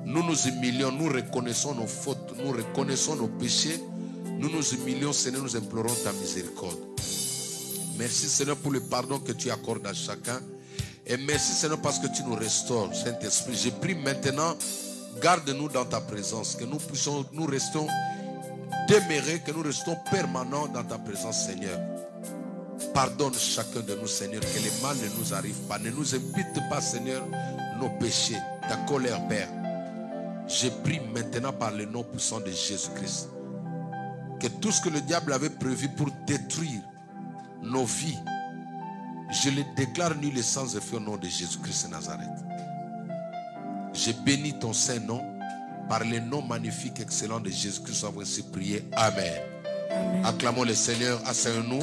[SPEAKER 1] nous nous humilions, nous reconnaissons nos fautes, nous reconnaissons nos péchés, nous nous humilions, Seigneur, nous implorons ta miséricorde. Merci, Seigneur, pour le pardon que tu accordes à chacun. Et merci, Seigneur, parce que tu nous restaures, Saint-Esprit. Je prie maintenant, garde-nous dans ta présence, que nous restons demeurés, que nous restons permanents dans ta présence, Seigneur. Pardonne chacun de nous, Seigneur, que le mal ne nous arrive pas. Ne nous impute pas, Seigneur, nos péchés, ta colère, Père. Je prie maintenant par le nom puissant de Jésus-Christ, que tout ce que le diable avait prévu pour détruire nos vies, je le déclare nul et sans effet au nom de Jésus-Christ de Nazareth. Je bénis ton saint nom. Par le nom magnifique, excellent de Jésus-Christ, nous avons ainsi prié. Amen. Amen. Acclamons le Seigneur, asseyons-nous.